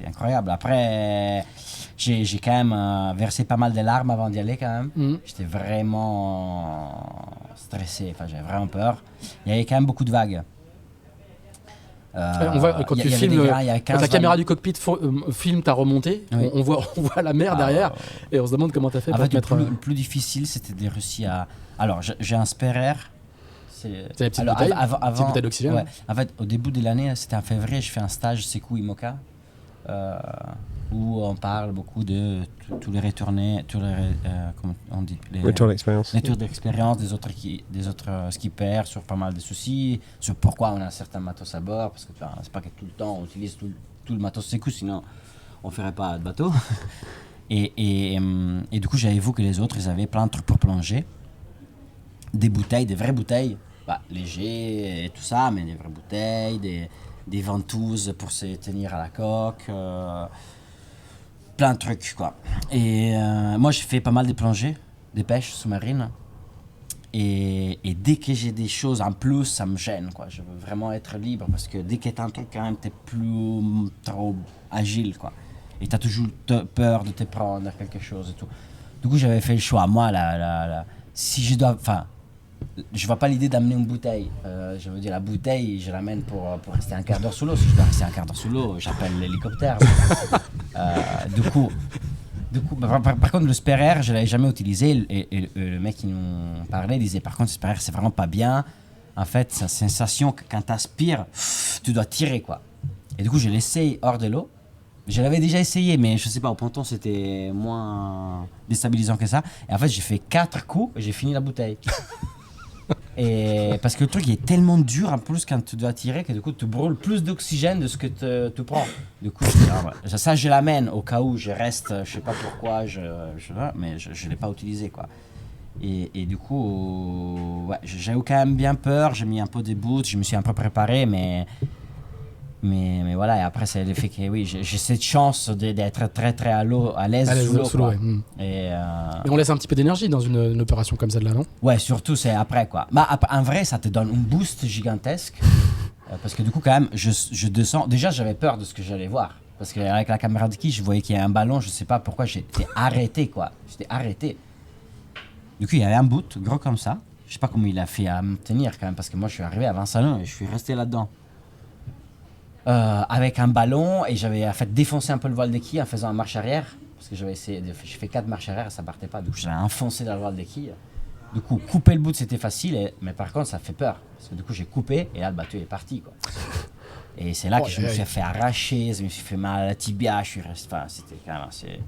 incroyable. Après j'ai quand même versé pas mal de larmes avant d'y aller quand même. J'étais vraiment stressé, enfin j'avais vraiment peur. Il y avait quand même beaucoup de vagues. On voit quand tu filmes, quand la caméra du cockpit filme ta remontée, oui. on voit la mer derrière et on se demande comment tu as fait pour te mettre... Le plus difficile c'était de réussir à... Alors j'ai un Sperrer. C'est la petite bouteille, petite bouteille d'oxygène. Ouais. En fait, au début de l'année, c'était en février, je fais un stage Sekou Imoca où on parle beaucoup de tous les retournés, comment on dit, les retours d'expérience. Les tours d'expérience des autres skippers sur pas mal de soucis, sur pourquoi on a certains matos à bord, parce que c'est pas que tout le temps on utilise tout le matos Sekou, sinon on ferait pas de bateau. et du coup, j'avais vu que les autres, ils avaient plein de trucs pour plonger. Des bouteilles, des vraies bouteilles, légers et tout ça, mais des vraies bouteilles, des ventouses pour se tenir à la coque, plein de trucs quoi. Et moi j'ai fait pas mal de plongées, des pêches sous-marines, et dès que j'ai des choses en plus, ça me gêne quoi. Je veux vraiment être libre parce que dès que t'as un truc quand même, t'es plus trop agile quoi. Et t'as toujours peur de te prendre quelque chose et tout. Du coup j'avais fait le choix, moi si je dois, je vois pas l'idée d'amener une bouteille. Je veux dire, la bouteille, je l'amène pour rester un quart d'heure sous l'eau. Si je dois rester un quart d'heure sous l'eau, j'appelle l'hélicoptère. Du coup, par contre, le Sperrer, je l'avais jamais utilisé. Et le mec qui nous parlait disait, par contre, le Sperrer, c'est vraiment pas bien. En fait, c'est la sensation que quand tu aspires, tu dois tirer, quoi. Et du coup, je l'essaye hors de l'eau. Je l'avais déjà essayé, mais je sais pas, au ponton, c'était moins déstabilisant que ça. Et en fait, j'ai fait 4 coups et j'ai fini la bouteille. Et parce que le truc il est tellement dur en plus quand tu dois tirer que du coup tu brûles plus d'oxygène de ce que tu prends. Du coup ça je l'amène au cas où je reste, je sais pas pourquoi mais je l'ai pas utilisé quoi. Et du coup, ouais, j'ai eu quand même bien peur. J'ai mis un peu des boots, je me suis un peu préparé, mais voilà. Et après, c'est le fait que oui, j'ai cette chance d'être très à l'aise sous l'eau. Quoi. Ouais. Et on laisse un petit peu d'énergie dans une opération comme celle-là, non? ouais, surtout c'est après quoi. Bah, en vrai, ça te donne un boost gigantesque. Parce que du coup, quand même, je descends. Déjà, j'avais peur de ce que j'allais voir. Parce qu'avec la caméra de je voyais qu'il y a un ballon, je sais pas pourquoi, j'étais arrêté quoi. J'étais arrêté. Du coup, il y avait un boot gros comme ça. Je sais pas comment il a fait à me tenir quand même, parce que moi, je suis arrivé avant salon et je suis resté là-dedans. Avec un ballon, et j'avais fait défoncer un peu le voile de quille en faisant une marche arrière. Parce que j'avais essayé, j'ai fait 4 marches arrière et ça partait pas. Donc, j'ai enfoncé dans le voile de quille. Du coup, couper le boot, c'était facile, mais par contre, ça fait peur. Parce que du coup, j'ai coupé et là, le bateau est parti quoi. Et c'est là que je me suis fait arracher, je me suis fait mal à la tibia, je suis resté. Enfin, c'était quand même assez.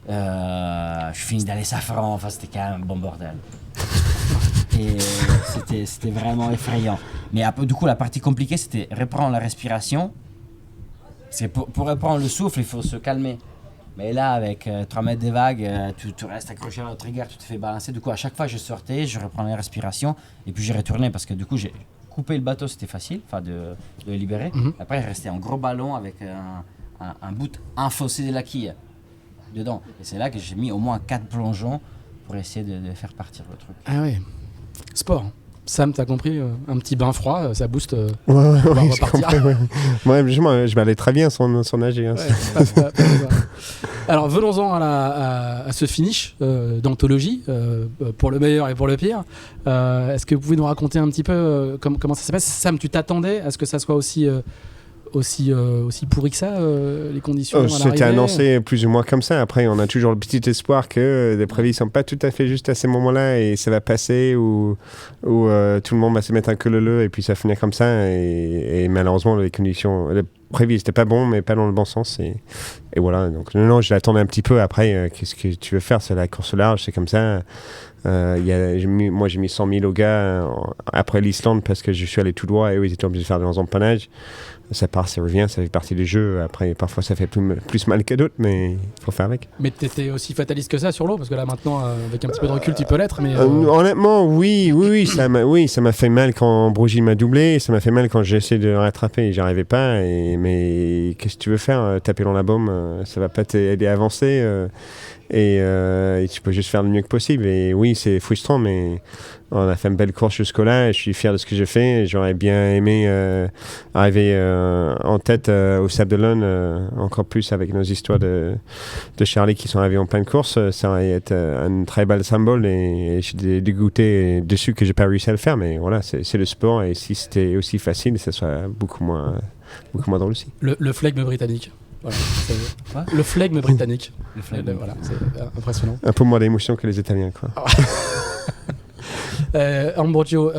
Je finis dans les safrans, enfin c'était quand même un bon bordel. Et c'était vraiment effrayant. Mais du coup, la partie compliquée, c'était reprendre la respiration. C'est pour reprendre le souffle, il faut se calmer. Mais là, avec 3 mètres de vagues, tu restes accroché à la trigger, tu te fais balancer. Du coup, à chaque fois, je sortais, je reprenais la respiration, et puis j'ai retourné parce que du coup, j'ai coupé le bateau, c'était facile, enfin de le libérer. Après, il restait un gros ballon avec un bout enfoncé de la quille dedans. Et c'est là que j'ai mis au moins 4 plongeons pour essayer de faire partir le truc. Ah ouais. Sport. Sam, t'as compris, un petit bain froid, ça booste. Ouais, repartir. Ouais, je m'allais très bien sans nager. Hein. Ouais, pas alors venons-en à ce finish d'anthologie, pour le meilleur et pour le pire. Est-ce que vous pouvez nous raconter un petit peu comment ça s'est passé? Sam, tu t'attendais à ce que ça soit aussi pourri que ça, les conditions? C'était annoncé plus ou moins comme ça. Après, on a toujours le petit espoir que les prévis ne sont pas tout à fait juste à ces moments-là et ça va passer ou tout le monde va se mettre un queue leu et puis ça finit comme ça. Et malheureusement, les conditions, les prévis n'étaient pas bons, mais pas dans le bon sens. Et voilà. Donc, non, je l'attendais un petit peu. Après, qu'est-ce que tu veux faire? C'est la course au large, c'est comme ça. Moi, j'ai mis 100 000 au gars après l'Islande parce que je suis allé tout droit et eux, ils étaient obligés de faire des empanages. Ça part, ça revient, ça fait partie du jeu. Après, parfois, ça fait plus mal que d'autres, mais il faut faire avec. Mais t'étais aussi fataliste que ça sur l'eau? Parce que là, maintenant, avec un petit peu de recul, tu peux l'être. Mais honnêtement, oui, ça m'a fait mal quand Brogy m'a doublé. Ça m'a fait mal quand j'ai essayé de rattraper et j'y arrivais pas. Mais qu'est-ce que tu veux faire? Taper dans la baume, ça va pas t'aider à avancer. Et tu peux juste faire le mieux que possible. Et oui, c'est frustrant, mais on a fait une belle course jusque-là et je suis fier de ce que j'ai fait. J'aurais bien aimé arriver en tête au Sable d'Olonne, encore plus avec nos histoires de Charlie qui sont arrivés en pleine course. Ça aurait été un très bel symbole et je suis dégoûté et déçu que j'ai pas réussi à le faire. Mais voilà, c'est le sport et si c'était aussi facile, ça serait beaucoup moins drôle aussi. Le flegme britannique. Voilà, le flegme britannique. Le flegme. Voilà, c'est impressionnant. Un peu moins d'émotion que les Italiens, quoi. Ambrogio,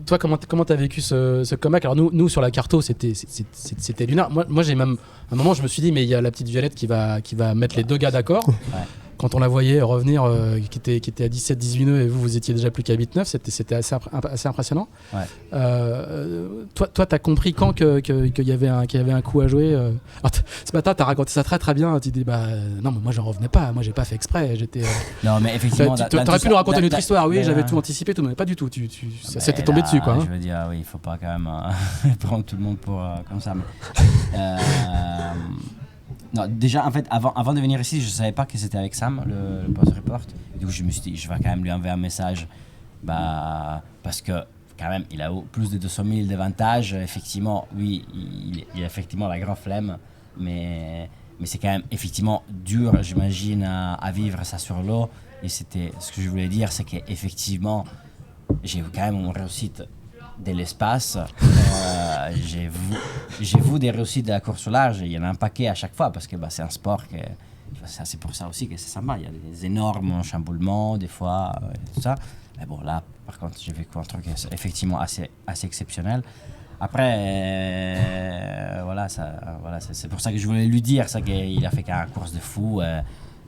toi, comment t'as vécu ce comeback? Alors nous sur la carto, c'était lunaire. Moi, j'ai même à un moment, je me suis dit, mais il y a la petite Violette qui va mettre les deux gars d'accord. Ouais. Quand on la voyait revenir, qui était à 17-18 nœuds et vous étiez déjà plus qu'à 8-9, c'était assez impressionnant. Ouais. Toi, t'as compris quand qu'il y avait un coup à jouer. Alors, ce matin, t'as raconté ça très très bien. Tu dis non, mais moi j'en revenais pas. Moi j'ai pas fait exprès. Non, mais effectivement. T'aurais pu nous raconter une autre histoire. Oui, j'avais tout anticipé, tout, mais pas du tout. Ça s'était tombé dessus, quoi. Je veux dire, oui, il faut pas quand même prendre tout le monde pour comme ça. Non, déjà, en fait, avant de venir ici, je savais pas que c'était avec Sam, le post report. Et du coup, je me suis dit, je vais quand même lui envoyer un message. Parce que, quand même, il a plus de 200 000 d'avantages. Effectivement, oui, il a effectivement la grande flemme. Mais c'est quand même, effectivement, dur, j'imagine, à vivre ça sur l'eau. Et c'était, ce que je voulais dire, c'est qu'effectivement, j'ai quand même une réussite de l'espace. J'ai vu des réussites de la course au large, il y en a un paquet à chaque fois parce que c'est un sport que c'est pour ça aussi que c'est sympa. Il y a des énormes chamboulements des fois et tout ça. Mais bon, là par contre j'ai vécu un truc effectivement assez exceptionnel. Après voilà, c'est pour ça que je voulais lui dire ça, qu'il a fait qu'une course de fou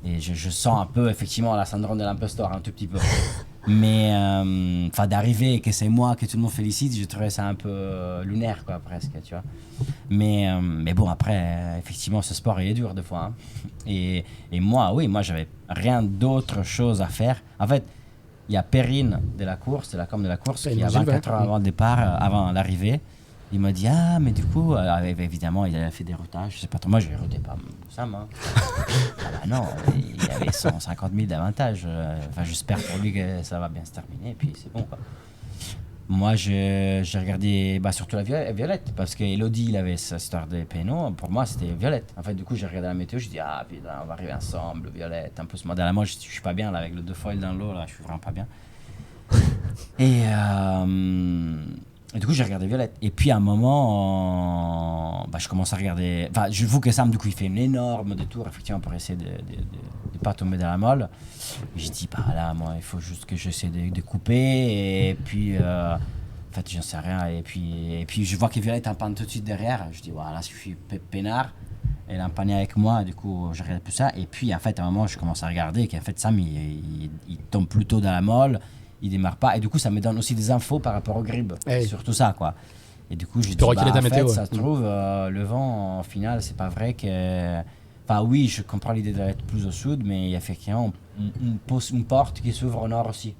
et je sens un peu effectivement la syndrome de l'imposteur un tout petit peu. Mais d'arriver et que c'est moi que tout le monde félicite, je trouvais ça un peu lunaire, quoi, presque, tu vois. Mais bon, après, effectivement, ce sport, il est dur, des fois. Hein. Et moi, j'avais rien d'autre chose à faire. En fait, il y a Perrine de la course, de la com de la course, qui a 24 heures avant le départ, avant l'arrivée. Il m'a dit, ah, mais du coup, évidemment, il a fait des routages, je sais pas trop. Moi, je ne routais pas Sam. Hein. Non, il y avait 150 000 d'avantage. J'espère pour lui que ça va bien se terminer, et puis c'est bon, quoi. Moi, j'ai regardé surtout la Violette, parce qu'Elodie, il avait sa histoire de péno. Pour moi, c'était Violette. En fait, du coup, j'ai regardé la météo, je dis, ah, putain, on va arriver ensemble, Violette. En plus, moi, dans la je suis pas bien, là, avec le 2 foil dans l'eau, là, je suis vraiment pas bien. Et du coup, j'ai regardé Violette. Et puis, à un moment, je commence à regarder... je vois que Sam, du coup, il fait une énorme détour, effectivement, pour essayer de pas tomber dans la molle. Et je dis, là, moi, il faut juste que j'essaie de couper. Et puis, en fait, j'en sais rien. Et puis je vois que Violette empanne tout de suite derrière. Je dis, voilà, je suis peinard. Elle a empanné avec moi, du coup, je regarde plus ça. Et puis, en fait, à un moment, je commence à regarder qu'en fait, Sam, il tombe plutôt dans la molle. Il démarre pas, et du coup ça me donne aussi des infos par rapport au grip sur tout ça, quoi. Et du coup je dis, en fait, ça se trouve, le vent en finale, c'est pas vrai que... oui, je comprends l'idée d'être plus au sud, mais il y a effectivement une porte qui s'ouvre au nord aussi.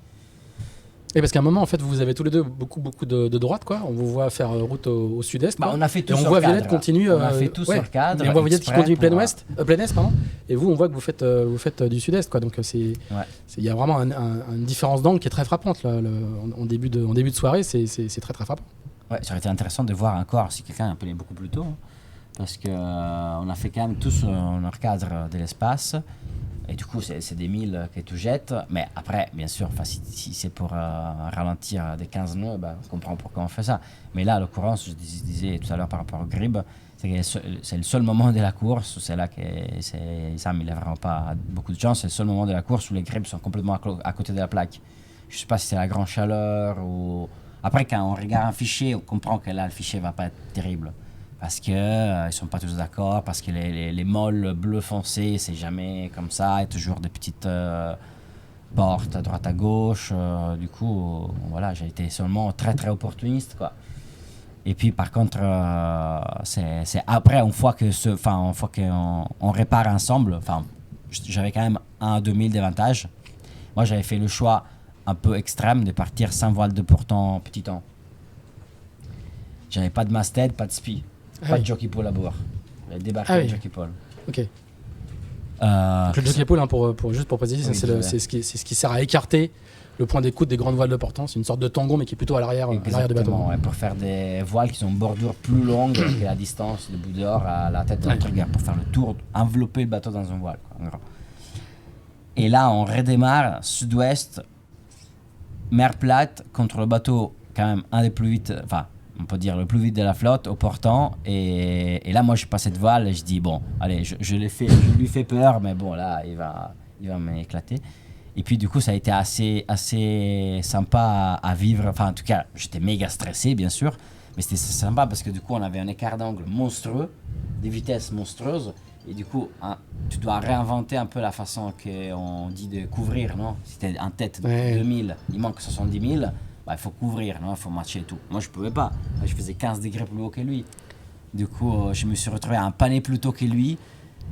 Et parce qu'à un moment, en fait, vous avez tous les deux beaucoup de droite, quoi. On vous voit faire route au sud-est. On a fait tout et on sur voit cadre. Violette continue. On a fait tout sur cadre. Et on voit Violette qui continue plein est, pardon. Et vous, on voit que vous faites du sud-est, quoi. Donc il y a vraiment une différence d'angle qui est très frappante là, en début de soirée. C'est très très frappant. Ouais, ça aurait été intéressant de voir encore si quelqu'un appelait beaucoup plus tôt, hein, parce que on a fait quand même tous notre cadre de l'espace. Et du coup, c'est des 1000 que tu jettes. Mais après, bien sûr, si c'est pour ralentir des 15 nœuds, on comprend pourquoi on fait ça. Mais là, à l'occurrence, je disais tout à l'heure par rapport au grip, c'est le seul moment de la course où c'est là que Sam, il n'a vraiment pas beaucoup de chance. C'est le seul moment de la course où les grips sont complètement à côté de la plaque. Je ne sais pas si c'est la grande chaleur ou... Après, quand on regarde un fichier, on comprend que là, le fichier ne va pas être terrible. Parce qu'ils ne sont pas tous d'accord, parce que les molles bleu foncé, c'est jamais comme ça, il y a toujours des petites portes à droite à gauche. Du coup, voilà, j'ai été seulement très très opportuniste, quoi. Et puis par contre, c'est après, une fois qu'on répare ensemble, j'avais quand même 1 à 2000 d'avantage. Moi, j'avais fait le choix un peu extrême de partir sans voile de portant petit temps. J'avais pas de masthead, pas de spi. Pas de jockey pole à bord. J'avais débarqué le jockey pole. Ok. Donc le jockey pole, hein, juste pour préciser, c'est ce qui sert à écarter le point d'écoute des grandes voiles de portant. C'est une sorte de tangon, mais qui est plutôt à l'arrière du bateau. Ouais, pour faire des voiles qui sont bordure plus longue que la distance de bout dehors à la tête de notre regard, pour faire le tour, envelopper le bateau dans un voile, quoi, en gros. Et là, on redémarre sud-ouest, mer plate, contre le bateau, quand même un des plus vite, on peut dire le plus vite de la flotte, au portant. Et là, moi, je passe cette voile et je dis, bon, allez, je lui fais peur, mais bon, là, il va m'éclater. Et puis, du coup, ça a été assez sympa à vivre. En tout cas, j'étais méga stressé, bien sûr, mais c'était sympa parce que, du coup, on avait un écart d'angle monstrueux, des vitesses monstrueuses. Et du coup, tu dois réinventer un peu la façon qu'on dit de couvrir, non? Si t'es en tête de 2000, il manque 70 000. Il faut couvrir, il faut matcher et tout. Moi, je ne pouvais pas. Je faisais 15 degrés plus haut que lui. Du coup, je me suis retrouvé à empanner plus tôt que lui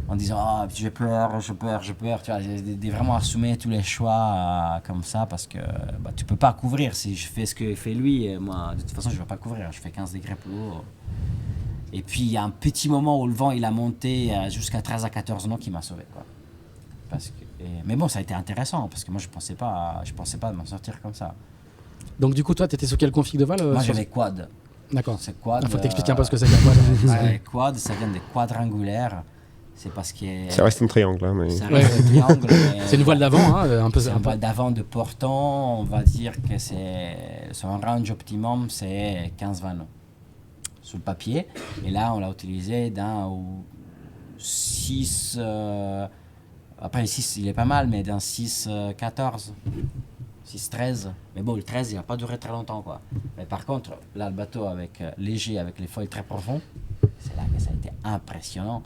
en disant j'ai peur. Tu vois, j'ai vraiment assumé tous les choix comme ça parce que tu ne peux pas couvrir. Si je fais ce que fait lui, moi, de toute façon, je ne vais pas couvrir. Je fais 15 degrés plus haut. Et puis, il y a un petit moment où le vent il a monté jusqu'à 13 à 14 nœuds qui m'a sauvé, quoi. Mais bon, ça a été intéressant parce que moi, je pensais pas m'en sortir comme ça. Donc du coup, toi, tu étais sous quel config de voile? Moi, j'avais quad. D'accord. C'est quad. Il faut t'expliquer un peu ce que c'est que la quad. Quad, ça vient des quadrangulaires. C'est parce que... Ça reste un triangle, hein, mais... Ça reste un triangle, mais... C'est une voile d'avant, hein, un peu. C'est une voile d'avant de portant. On va dire que son range optimum, c'est 15-20 nœuds sur le papier. Et là, on l'a utilisé dans 6... Après, le 6, il est pas mal, mais dans 6-14... 6-13, mais bon, le 13 il n'a pas duré très longtemps, quoi. Mais par contre, là, le bateau léger, avec les foils très profonds, c'est là que ça a été impressionnant.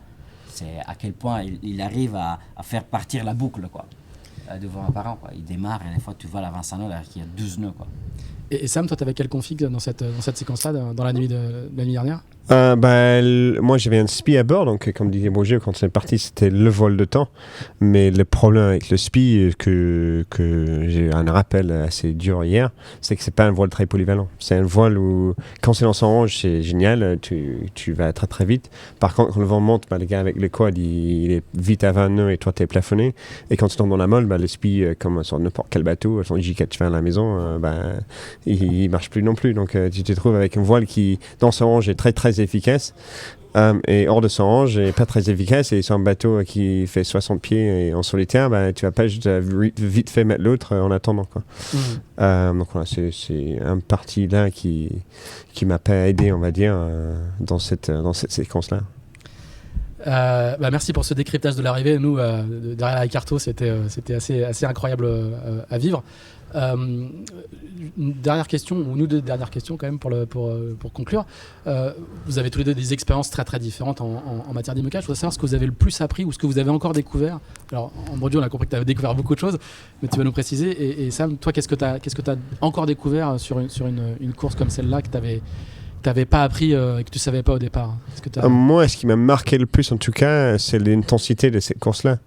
C'est à quel point il arrive à faire partir la boucle, quoi. devant un parent, quoi. Il démarre et des fois tu vois la Vincent alors qu'il y a 12 nœuds, quoi. Et Sam, toi, tu avais quel config dans cette séquence-là, dans la nuit de la nuit dernière? Moi, j'avais un SPI à bord, donc comme disait Roger, quand c'est parti, c'était le vol de temps. Mais le problème avec le SPI, que j'ai un rappel assez dur hier, c'est que c'est pas un voile très polyvalent. C'est un voile où, quand c'est dans son range, c'est génial, tu vas très très vite. Par contre, quand le vent monte, le gars avec le quad, il est vite à 20 nœuds et toi, t'es plafonné. Et quand tu tombes dans la molle, le SPI, comme sur n'importe quel bateau, son J4 à la maison, il marche plus non plus. Donc, tu te trouves avec un voile qui, dans son range, est très très efficace et hors de son range et pas très efficace, et sur un bateau qui fait 60 pieds et en solitaire, tu vas pas juste vite fait mettre l'autre en attendant, quoi. Donc voilà, c'est un parti là qui m'a pas aidé, on va dire, dans cette séquence là. Merci pour ce décryptage de l'arrivée. Nous, derrière la Carto, c'était assez incroyable à vivre. Une dernière question, ou nous deux dernières questions quand même pour conclure. Vous avez tous les deux des expériences très très différentes en matière d'IMOCA. Je voudrais savoir ce que vous avez le plus appris ou ce que vous avez encore découvert. Alors en Bordeaux, on a compris que tu avais découvert beaucoup de choses, mais tu vas nous préciser. Et Sam, toi, qu'est-ce que tu as encore découvert sur une course comme celle-là que t'avais pas appris et que tu savais pas au départ? Moi, ce qui m'a marqué le plus, en tout cas, c'est l'intensité de cette course-là.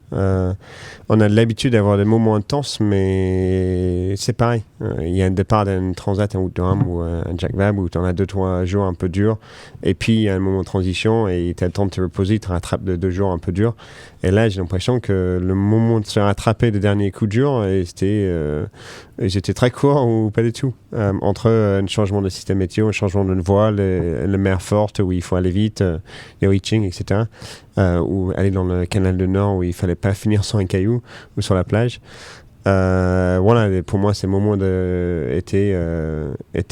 On a l'habitude d'avoir des moments intenses, mais c'est pareil. Il y a un départ d'un transat, un Outram ou un Jack Vabb où tu en as 2-3 jours un peu durs, et puis il y a un moment de transition et tu as le temps de te reposer, tu te rattrapes de 2 jours un peu durs. Et là, j'ai l'impression que le moment de se rattraper des derniers coups durs, j'étais très court ou pas du tout. Entre un changement de système météo, un changement de voile, la mer forte où il faut aller vite, les reaching, etc. Ou aller dans le canal du Nord où il fallait pas finir sur un caillou ou sur la plage. Voilà, pour moi, ces moments étaient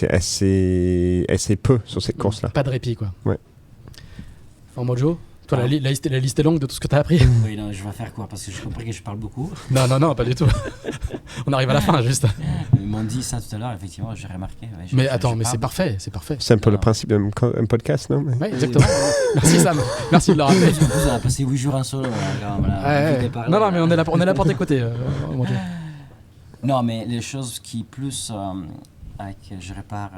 assez peu sur cette course-là. Pas de répit, quoi. Ouais. En Mojo, toi, la liste est longue de tout ce que tu as appris. Oui, non, je vais faire quoi? Parce que j'ai compris que je parle beaucoup. Non, pas du tout. On arrive à la fin, juste. Ils m'ont dit ça tout à l'heure, effectivement, j'ai remarqué. Ouais, mais attends, mais c'est parfait. C'est un peu le principe d'un podcast, non? Oui, exactement. Merci Sam, merci de le rappeler. En plus, on a passé 8 jours en solo. Non, mais on est là pour t'écouter. Non, mais les choses qui plus je répare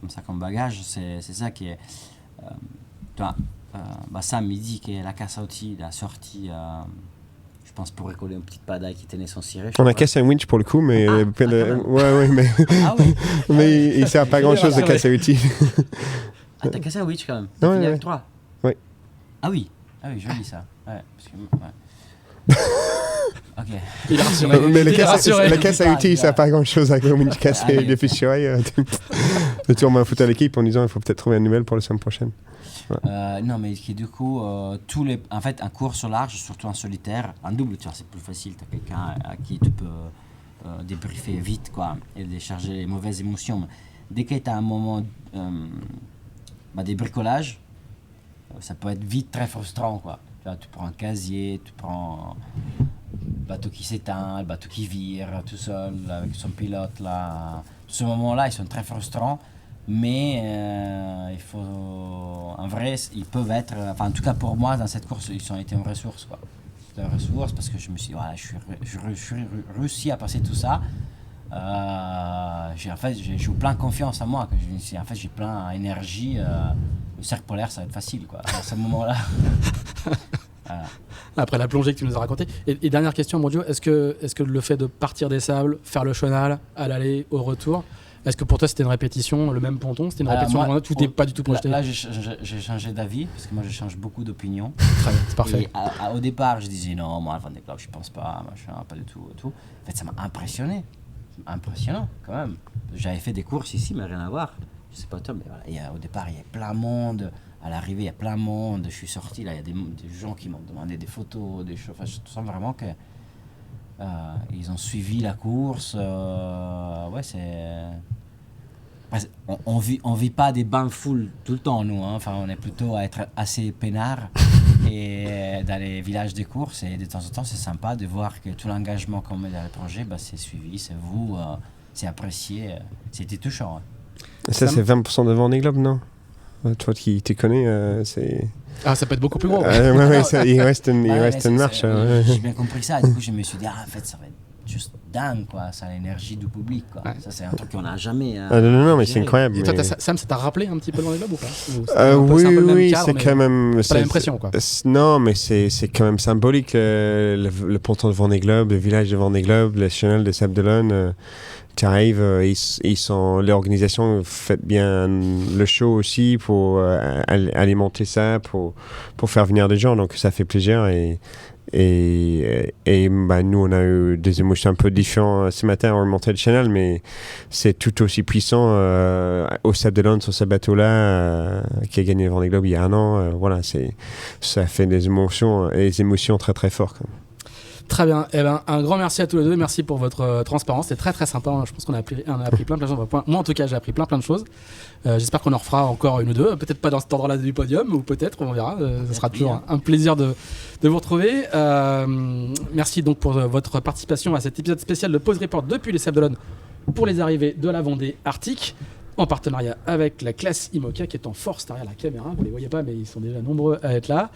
comme ça comme bagage, c'est ça qui est... Sam il dit que la casse à outils a sorti, je pense, pour recoller une petite padaille qui tenait son ciré. On a cassé un winch pour le coup, mais ouais, mais oui. mais il sert à pas grand chose de casser un outil. T'as cassé un winch quand même. Ouais, avec 3. Oui. Ah oui, joli ça. Ouais, parce que, ok. Il est rassuré. Mais la casse à outils, ça n'a pas grand chose avec le winch cassé et défissuré. Tu m'as foutu à l'équipe en disant il faut peut-être trouver une nouvelle pour la semaine prochaine. Ouais. Non, mais qui du coup, en fait, un course au large, surtout en solitaire, en double, tu vois, c'est plus facile. Tu as quelqu'un à qui tu peux débriefer vite, quoi, et décharger les mauvaises émotions. Mais dès que tu as un moment des bricolages, ça peut être vite très frustrant, quoi. Tu vois, tu prends un casier, tu prends le bateau qui s'éteint, le bateau qui vire tout seul avec son pilote là. Ce moment-là, ils sont très frustrants. Mais il faut, en vrai, ils peuvent être, en tout cas pour moi dans cette course, ils ont été une ressource, quoi. C'était une ressource parce que je me suis dit, voilà, je suis réussi à passer tout ça. J'ai eu plein de confiance en moi, que j'ai plein d'énergie. Le cercle polaire, ça va être facile, quoi, à ce moment-là. Après la plongée que tu nous as racontée. Et dernière question, mon Dieu, est-ce que le fait de partir des sables, faire le chenal, à l'aller, au retour, est-ce que pour toi c'était une répétition, le même ponton? C'était une répétition, moi, tout n'est pas du tout projeté? Là, j'ai changé d'avis, parce que moi je change beaucoup d'opinion. Très bien, c'est parfait. Et au départ, je disais non, moi, Van de Club, je pense pas, machin, pas du tout, tout. En fait, ça m'a impressionné. Impressionnant, quand même. J'avais fait des courses ici, mais rien à voir. Je sais pas toi, mais voilà, au départ, il y a plein de monde. À l'arrivée, il y a plein de monde. Je suis sorti, là, il y a des gens qui m'ont demandé des photos, des choses. Enfin, je sens vraiment que ils ont suivi la course. Ouais, c'est... On vit pas des bains full tout le temps, nous. Hein. Enfin, on est plutôt à être assez peinard et dans les villages de course. Et de temps en temps, c'est sympa de voir que tout l'engagement qu'on met dans le projet, c'est suivi, c'est vous, c'est apprécié. C'était touchant. Hein. Ça, c'est 20% de Vendée Globe, non? Toi qui t'y connais, c'est... Ah, ça peut être beaucoup plus gros. Il reste une marche. J'ai bien compris ça. Et du coup, je me suis dit, en fait, ça va être juste dingue, quoi. Ça, l'énergie du public, quoi. Ouais. Ça, c'est un truc qu'on n'a jamais. Non, mais c'est géré. incroyable. Et toi, mais- Sam, ça t'a rappelé un petit peu le Vendée Globe ou pas? Ou c'est un peu- Oui, c'est un peu le même oui, cadre, c'est mais quand même. pas la même pression, quoi. Non, mais c'est quand même symbolique. Le ponton de Vendée Globe, le village de Vendée Globe, le Chenal de Sables-d'Olonne. Tu arrives, l'organisation fait bien le show aussi pour alimenter ça, pour faire venir des gens. Donc ça fait plaisir et nous on a eu des émotions un peu différentes ce matin en remontant le Chenal, mais c'est tout aussi puissant au Sables-d'Olonne sur ce bateau-là qui a gagné le Vendée Globe il y a un an. Voilà, ça fait des émotions très très fortes. Très bien. Eh ben, un grand merci à tous les deux. Merci pour votre transparence. C'est très très sympa. Je pense qu'on a appris plein de choses. Moi, en tout cas, j'ai appris plein de choses. J'espère qu'on en refera encore une ou deux. Peut-être pas dans cet endroit-là du podium, ou peut-être, on verra. Ce sera toujours un plaisir de vous retrouver. Merci donc pour votre participation à cet épisode spécial de Pause Report depuis les Sables-d'Olonne pour les arrivées de la Vendée Arctique, en partenariat avec la classe IMOCA qui est en force derrière la caméra. Vous ne les voyez pas, mais ils sont déjà nombreux à être là.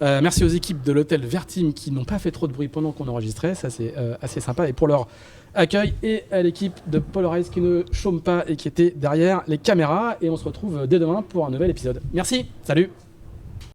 Merci aux équipes de l'hôtel Vertim qui n'ont pas fait trop de bruit pendant qu'on enregistrait, ça c'est assez sympa, et pour leur accueil, et à l'équipe de Polarize qui ne chôme pas et qui était derrière les caméras, et on se retrouve dès demain pour un nouvel épisode. Merci, salut.